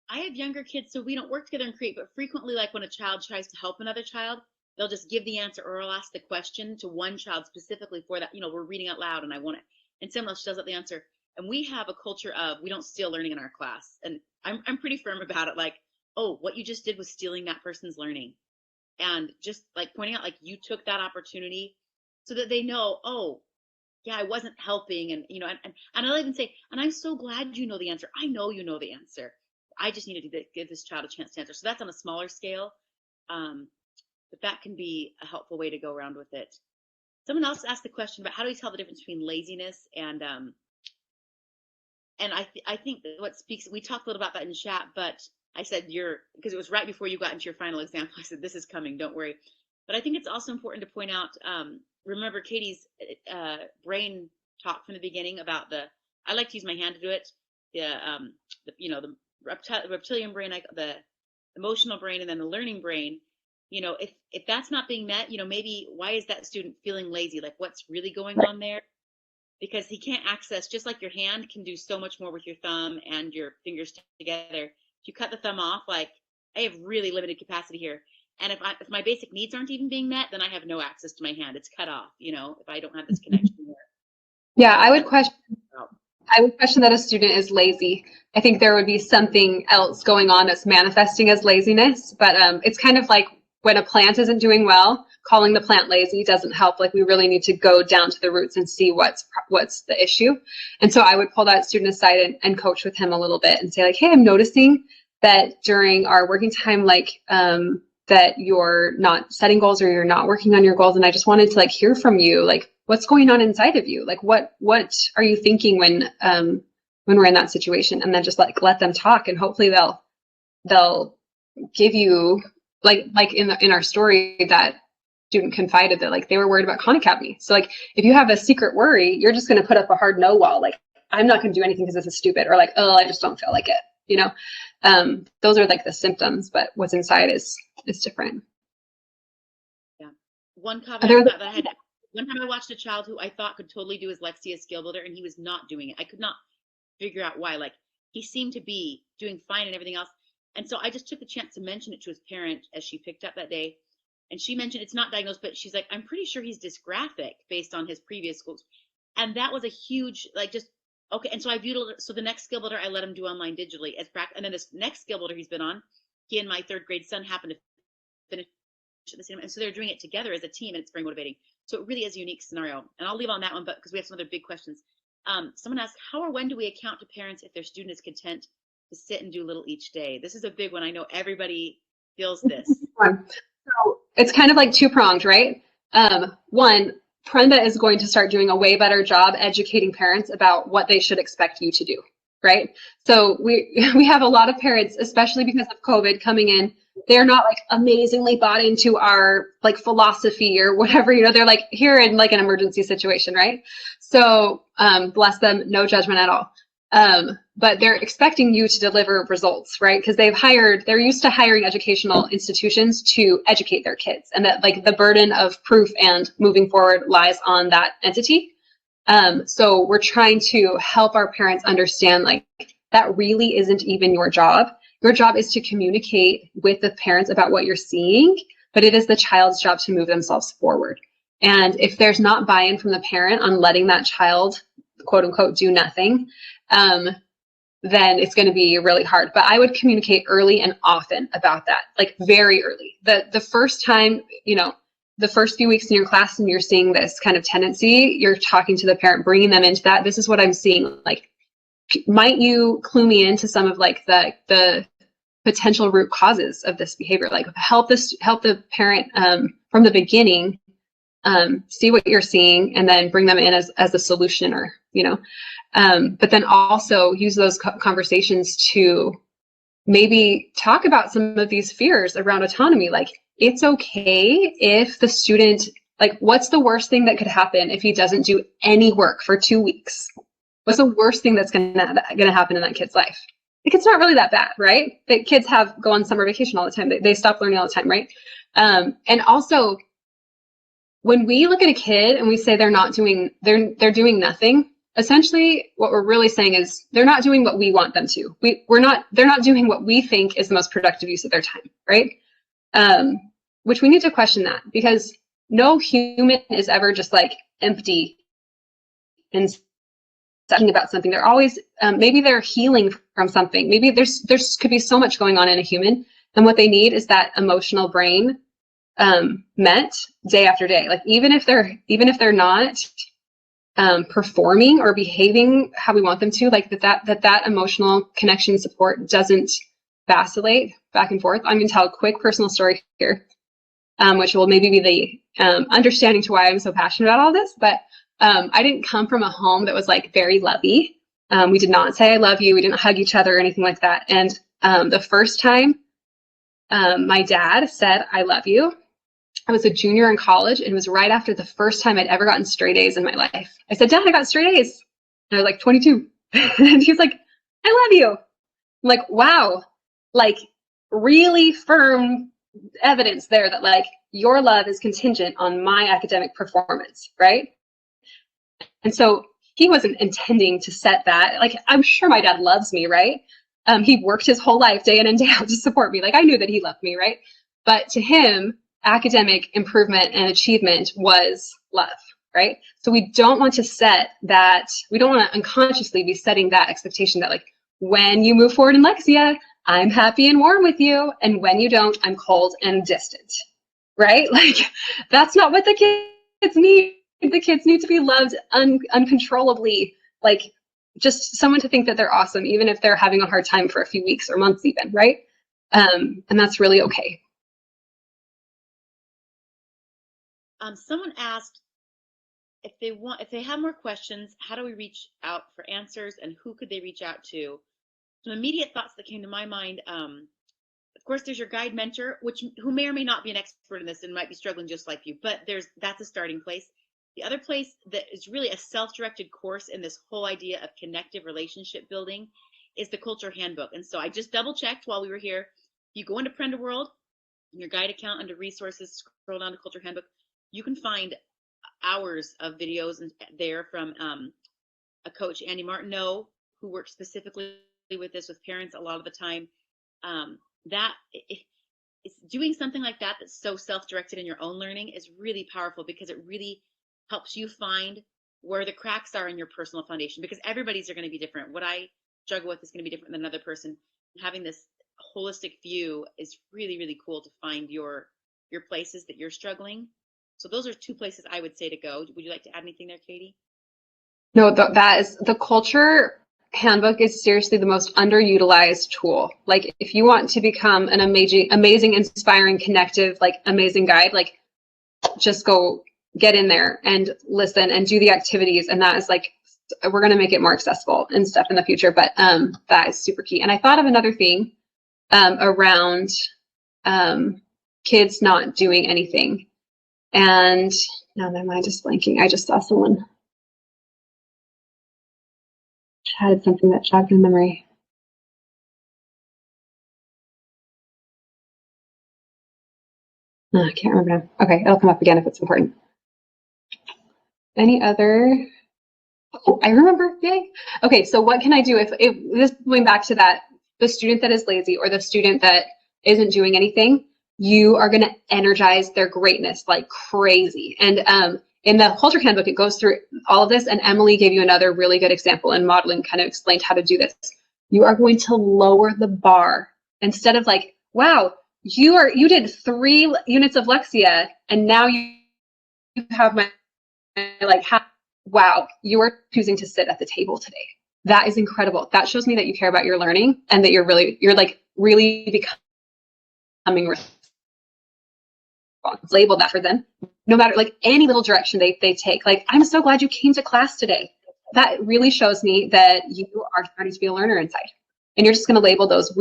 I have younger kids, so we don't work together and create, but frequently, like when a child tries to help another child, they'll just give the answer, or I'll ask the question to one child specifically for that. We're reading out loud and I want it. And someone else does out the answer. And we have a culture of, we don't steal learning in our class. And I'm pretty firm about it. Like, oh, what you just did was stealing that person's learning. And just like pointing out, like, you took that opportunity so that they know, oh, yeah, I wasn't helping. And, and I'll even say, and I'm so glad you know the answer. I know you know the answer. I just needed to give this child a chance to answer. So that's on a smaller scale. But that can be a helpful way to go around with it. Someone else asked the question about how do we tell the difference between laziness and I think that what speaks, we talked a little about that in chat, but I said because it was right before you got into your final example, I said, this is coming, don't worry. But I think it's also important to point out, remember Katie's brain talk from the beginning about I like to use my hand to do it, the reptilian brain, the emotional brain, and then the learning brain. If that's not being met, maybe why is that student feeling lazy? Like, what's really going on there? Because he can't access, just like your hand can do so much more with your thumb and your fingers together. If you cut the thumb off, like, I have really limited capacity here. And if my basic needs aren't even being met, then I have no access to my hand. It's cut off, if I don't have this connection here. Yeah, I would question that a student is lazy. I think there would be something else going on that's manifesting as laziness, but it's kind of like when a plant isn't doing well, calling the plant lazy doesn't help. Like, we really need to go down to the roots and see what's the issue. And so I would pull that student aside and coach with him a little bit and say, like, hey, I'm noticing that during our working time, like, that you're not setting goals or you're not working on your goals. And I just wanted to, like, hear from you, like, what's going on inside of you? Like, what are you thinking when we're in that situation? And then just let them talk, and hopefully they'll give you, like in our story, that student confided that, like, they were worried about Khan Academy. So, like, if you have a secret worry, you're just going to put up a hard no wall. Like, I'm not going to do anything because this is stupid, or like, oh, I just don't feel like it. Those are like the symptoms, but what's inside is different. Yeah. One comment that I had. One time I watched a child who I thought could totally do his Lexia skill builder, and he was not doing it. I could not figure out why. Like, he seemed to be doing fine and everything else. And so I just took the chance to mention it to his parent as she picked up that day. And she mentioned it's not diagnosed, but she's like, I'm pretty sure he's dysgraphic based on his previous schools. And that was a huge, like, just, okay. And so I viewed it. So the next skill builder, I let him do online digitally as practice. And then this next skill builder he's been on, he and my third grade son happened to finish at the same time. And so they're doing it together as a team, and it's very motivating. So it really is a unique scenario. And I'll leave on that one, but because we have some other big questions. Someone asked, how or when do we account to parents if their student is content to sit and do little each day? This is a big one. I know everybody feels this. So it's kind of like two-pronged, right? One, Prenda is going to start doing a way better job educating parents about what they should expect you to do, right? So we have a lot of parents, especially because of COVID coming in, they're not like amazingly bought into our like philosophy or whatever, you know, they're like here in like an emergency situation, right? So bless them, no judgment at all. But they're expecting you to deliver results, right? Because they're used to hiring educational institutions to educate their kids, and that like the burden of proof and moving forward lies on that entity. So we're trying to help our parents understand like that really isn't even your job. Your job is to communicate with the parents about what you're seeing, but it is the child's job to move themselves forward. And if there's not buy-in from the parent on letting that child, quote unquote, do nothing, then it's going to be really hard. But I would communicate early and often about that, like very early. The first time, you know, the first few weeks in your class and you're seeing this kind of tendency, you're talking to the parent, bringing them into that. This is what I'm seeing. Like, might you clue me into some of like the potential root causes of this behavior? Like help the parent from the beginning see what you're seeing and then bring them in as a solutioner, you know. But then also use those conversations to maybe talk about some of these fears around autonomy. Like, it's okay if the student, like, what's the worst thing that could happen if he doesn't do any work for 2 weeks? What's the worst thing that's gonna happen in that kid's life? Like, it's not really that bad, right? The kids go on summer vacation all the time. They stop learning all the time, right? And also, when we look at a kid and we say they're doing nothing, essentially what we're really saying is they're not doing what we want them to. They're not doing what we think is the most productive use of their time, right? Which we need to question that, because no human is ever just like empty and thinking about something. They're always, maybe they're healing from something. Maybe there's could be so much going on in a human, and what they need is that emotional brain met day after day. Like, even if they're not performing or behaving how we want them to, like that emotional connection support doesn't vacillate back and forth. I'm going to tell a quick personal story here, which will maybe be the understanding to why I'm so passionate about all this. But I didn't come from a home that was like very lovey. We did not say I love you. We didn't hug each other or anything like that. And the first time my dad said I love you, I was a junior in college, and it was right after the first time I'd ever gotten straight A's in my life. I said, Dad, I got straight A's. And I was like 22. And he's like, I love you. I'm like, wow, like really firm evidence there that like your love is contingent on my academic performance, right? And so he wasn't intending to set that. Like, I'm sure my dad loves me, right? He worked his whole life day in and day out to support me. Like, I knew that he loved me, right? But to him, academic improvement and achievement was love, right? So we don't want to set that, we don't want to unconsciously be setting that expectation that like, when you move forward in Lexia, I'm happy and warm with you, and when you don't, I'm cold and distant, right? Like, that's not what the kids need. The kids need to be loved uncontrollably, like just someone to think that they're awesome, even if they're having a hard time for a few weeks or months even, right? And that's really okay. Someone asked if they have more questions, how do we reach out for answers, and who could they reach out to? Some immediate thoughts that came to my mind. Of course, there's your guide mentor, who may or may not be an expert in this and might be struggling just like you, but that's a starting place. The other place that is really a self-directed course in this whole idea of connective relationship building is the Culture Handbook. And so I just double checked while we were here. You go into Prenda World, in your guide account under resources, scroll down to Culture Handbook. You can find hours of videos there from a coach, Andy Martineau, who works specifically with this with parents a lot of the time. it's doing something like that that's so self-directed in your own learning is really powerful, because it really helps you find where the cracks are in your personal foundation, because everybody's are going to be different. What I struggle with is going to be different than another person. Having this holistic view is really, really cool to find your places that you're struggling. So those are 2 places I would say to go. Would you like to add anything there, Katie? No, that is the Culture Handbook is seriously the most underutilized tool. Like if you want to become an amazing, inspiring, connective, like amazing guide, like just go get in there and listen and do the activities. And that is like, we're going to make it more accessible and stuff in the future. But that is super key. And I thought of another thing around kids not doing anything. And now my mind is blanking. I just saw someone had something that jogged my memory. Oh, I can't remember now. Okay, it'll come up again if it's important. Any other? Oh, I remember. Yay. Okay, so what can I do if this going back to that, the student that is lazy or the student that isn't doing anything, you are going to energize their greatness like crazy. And in the Culture Handbook, it goes through all of this, and Emily gave you another really good example in modeling, kind of explained how to do this. You are going to lower the bar. Instead of like, wow, you did 3 units of Lexia, and now you have my like, wow, you are choosing to sit at the table today. That is incredible. That shows me that you care about your learning and that you're like really becoming responsible. Label that for them, no matter like any little direction they take. Like, I'm so glad you came to class today. That really shows me that you are starting to be a learner inside. And you're just going to label those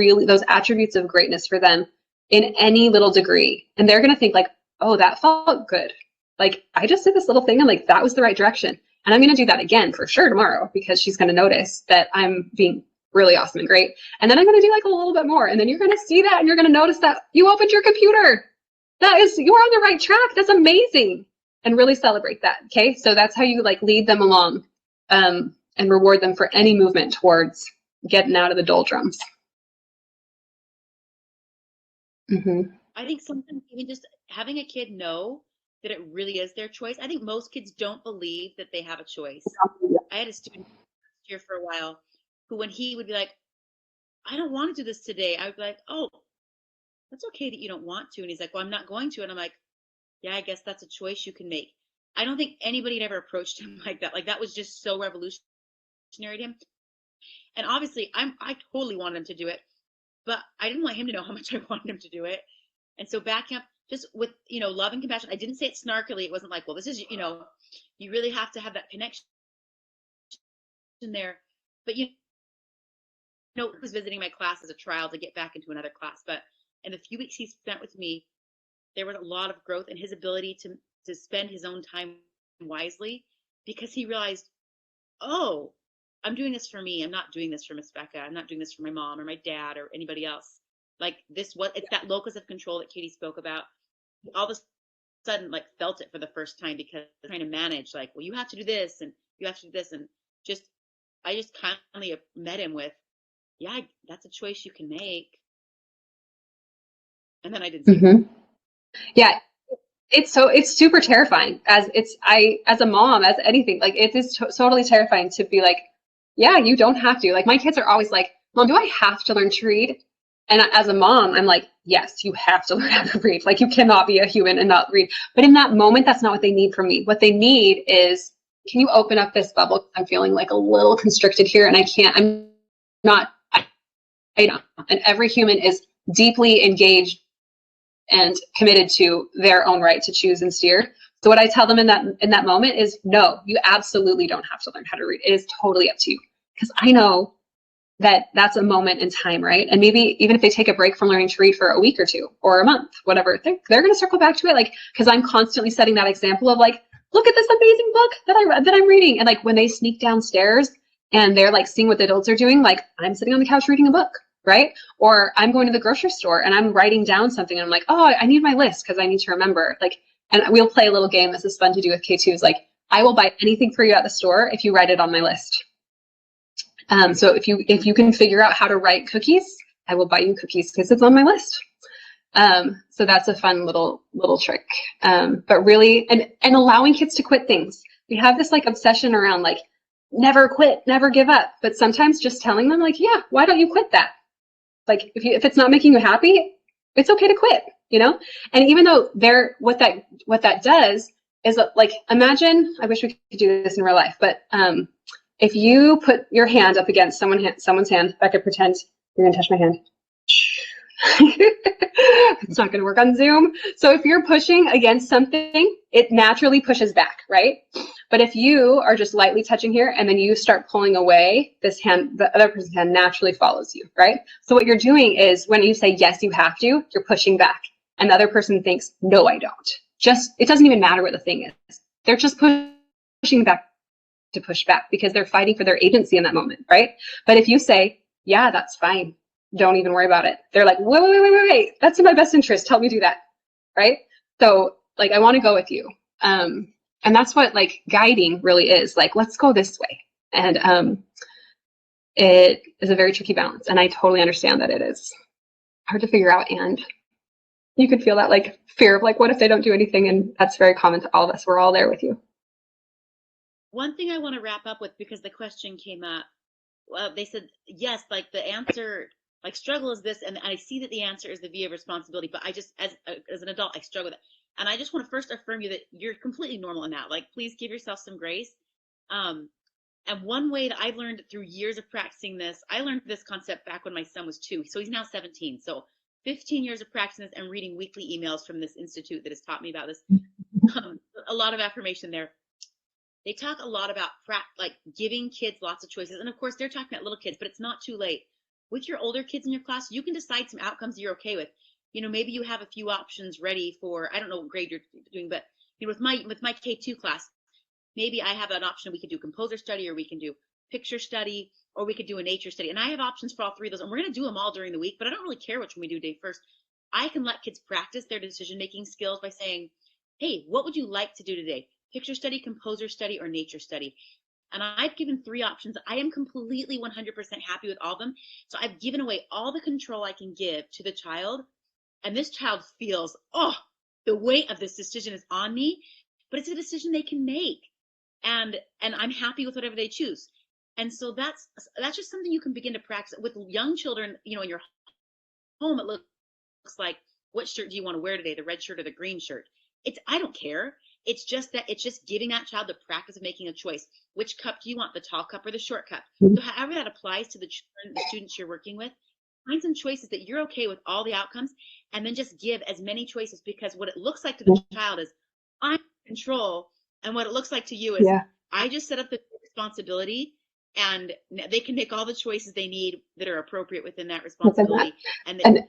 attributes of greatness for them in any little degree. And they're going to think like, oh, that felt good. Like, I just did this little thing and like, that was the right direction. And I'm going to do that again for sure tomorrow, because she's going to notice that I'm being really awesome and great. And then I'm going to do like a little bit more. And then you're going to see that and you're going to notice that you opened your computer. You're on the right track. That's amazing. And really celebrate that. Okay. So that's how you like lead them along and reward them for any movement towards getting out of the doldrums. I think sometimes even just having a kid know that it really is their choice. I think most kids don't believe that they have a choice. I had a student here for a while who, when he would be like, I don't want to do this today, I would be like, oh, that's okay that you don't want to. And he's like, well, I'm not going to. And I'm like, yeah, I guess that's a choice you can make. I don't think anybody had ever approached him like that. Like, that was just so revolutionary to him. And obviously I totally wanted him to do it, but I didn't want him to know how much I wanted him to do it. And so backing up just with, love and compassion. I didn't say it snarkily. It wasn't like, well, this is, you really have to have that connection there. But, I was visiting my class as a trial to get back into another class. But in the few weeks he spent with me, there was a lot of growth in his ability to spend his own time wisely, because he realized, oh, I'm doing this for me. I'm not doing this for Miss Becca. I'm not doing this for my mom or my dad or anybody else. Like, it's that locus of control that Katie spoke about. All of a sudden, like, felt it for the first time, because trying to manage, like, well, you have to do this and you have to do this. And I just kindly met him with, yeah, that's a choice you can make. And then I did. Yeah. It's super terrifying as a mom, as anything, like it is totally terrifying to be like, yeah, you don't have to. Like, my kids are always like, Mom, do I have to learn to read? And as a mom, I'm like, yes, you have to learn how to read. Like, you cannot be a human and not read. But in that moment, that's not what they need from me. What they need is, can you open up this bubble? I'm feeling like a little constricted here, and I'm not. And every human is deeply engaged and committed to their own right to choose and steer. So what I tell them in that moment is, no, you absolutely don't have to learn how to read. It is totally up to you, because I know that that's a moment in time, right? And maybe even if they take a break from learning to read for a week or 2 or a month, whatever, they're going to circle back to it, like, because I'm constantly setting that example of like, look at this amazing book that I'm reading. And like, when they sneak downstairs and they're like seeing what the adults are doing, like, I'm sitting on the couch reading a book, right? Or I'm going to the grocery store and I'm writing down something and I'm like, oh, I need my list because I need to remember. Like, and we'll play a little game. This is fun to do with K2s. Like, I will buy anything for you at the store if you write it on my list. So if you can figure out how to write cookies, I will buy you cookies because it's on my list. So that's a fun little trick. But really, and allowing kids to quit things. We have this like obsession around like never quit, never give up. But sometimes just telling them like, yeah, why don't you quit that? Like if it's not making you happy, it's okay to quit, you know? And even though what that does is like, imagine, I wish we could do this in real life, but if you put your hand up against someone's hand, if I could pretend you're gonna touch my hand. It's not gonna work on Zoom. So if you're pushing against something, it naturally pushes back, right? But if you are just lightly touching here and then you start pulling away, this hand, the other person's hand naturally follows you, right? So what you're doing is when you say, yes, you have to, you're pushing back. And the other person thinks, no, I don't. It doesn't even matter what the thing is. They're just pushing back to push back because they're fighting for their agency in that moment, right? But if you say, yeah, that's fine, don't even worry about it. They're like, wait, that's in my best interest. Help me do that, right? So like, I want to go with you. And that's what like guiding really is, like, let's go this way. And it is a very tricky balance. And I totally understand that it is hard to figure out. And you could feel that like fear of like, what if they don't do anything? And that's very common to all of us. We're all there with you. One thing I want to wrap up with, because the question came up, they said, yes, like the answer, like struggle is this. And I see that the answer is the V of responsibility, but I just, as an adult, I struggle with it. And I just want to first affirm you that you're completely normal in that. Like, please give yourself some grace. And one way that I've learned through years of practicing this, I learned this concept back when my son was 2. So he's now 17. So 15 years of practicing this and reading weekly emails from this institute that has taught me about this. A lot of affirmation there. They talk a lot about like giving kids lots of choices. And of course, they're talking about little kids, but it's not too late. With your older kids in your class, you can decide some outcomes you're okay with. You know, maybe you have a few options ready for, I don't know what grade you're doing, but you know, with my K2 class, maybe I have an option. We could do composer study, or we can do picture study, or we could do a nature study. And I have options for all 3 of those. And we're going to do them all during the week, but I don't really care which one we do day first. I can let kids practice their decision-making skills by saying, hey, what would you like to do today? Picture study, composer study, or nature study? And I've given 3 options. I am completely 100% happy with all of them. So I've given away all the control I can give to the child. And this child feels, oh, the weight of this decision is on me, but it's a decision they can make. And I'm happy with whatever they choose. And so that's just something you can begin to practice with young children. You know, in your home, it looks like, what shirt do you want to wear today? The red shirt or the green shirt? I don't care. It's just giving that child the practice of making a choice. Which cup do you want, the tall cup or the short cup? So however that applies to the children, the students you're working with, find some choices that you're okay with all the outcomes, and then just give as many choices, because what it looks like to the child is I'm in control, and what it looks like to you is I just set up the responsibility, and they can make all the choices they need that are appropriate within that responsibility. And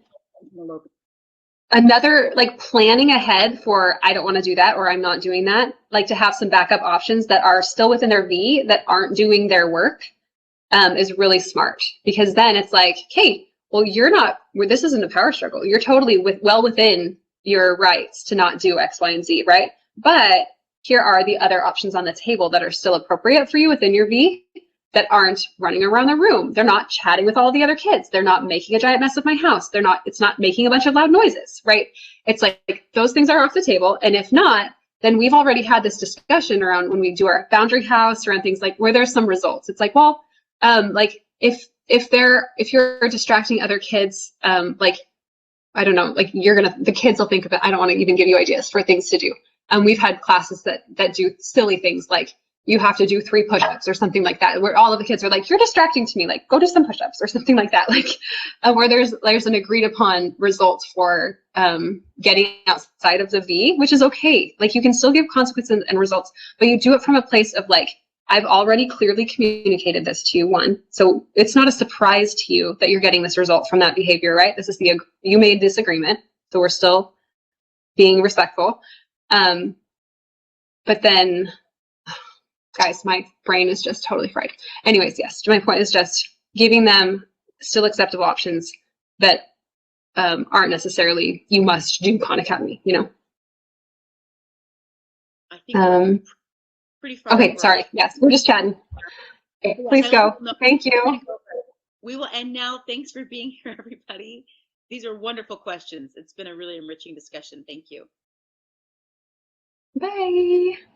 another, like, planning ahead for, I don't want to do that, or I'm not doing that, like to have some backup options that are still within their V that aren't doing their work is really smart, because then it's like, hey, well, this isn't a power struggle. You're totally well within your rights to not do X, Y, and Z, right? But here are the other options on the table that are still appropriate for you within your V, that aren't running around the room. They're not chatting with all the other kids. They're not making a giant mess of my house. It's not making a bunch of loud noises, right? It's like those things are off the table. And if not, then we've already had this discussion around when we do our boundary house, around things like where there's some results. It's like, well, like if you're distracting other kids, like, I don't know, like the kids will think of it. I don't want to even give you ideas for things to do. We've had classes that do silly things like you have to do 3 push-ups or something like that, where all of the kids are like, you're distracting to me, like go do some push-ups or something like that. Like where there's an agreed upon result for getting outside of the V, which is okay. Like you can still give consequences and results, but you do it from a place of like, I've already clearly communicated this to you, 1. So it's not a surprise to you that you're getting this result from that behavior, right? This is you made this agreement, so we're still being respectful. But then, guys, my brain is just totally fried. Anyways, yes, my point is just giving them still acceptable options that aren't necessarily, you must do Khan Academy, you know? I think pretty far. Okay, sorry. Yes, we're just chatting. Okay, please go. Thank you. We will end now. Thanks for being here, everybody. These are wonderful questions. It's been a really enriching discussion. Thank you. Bye.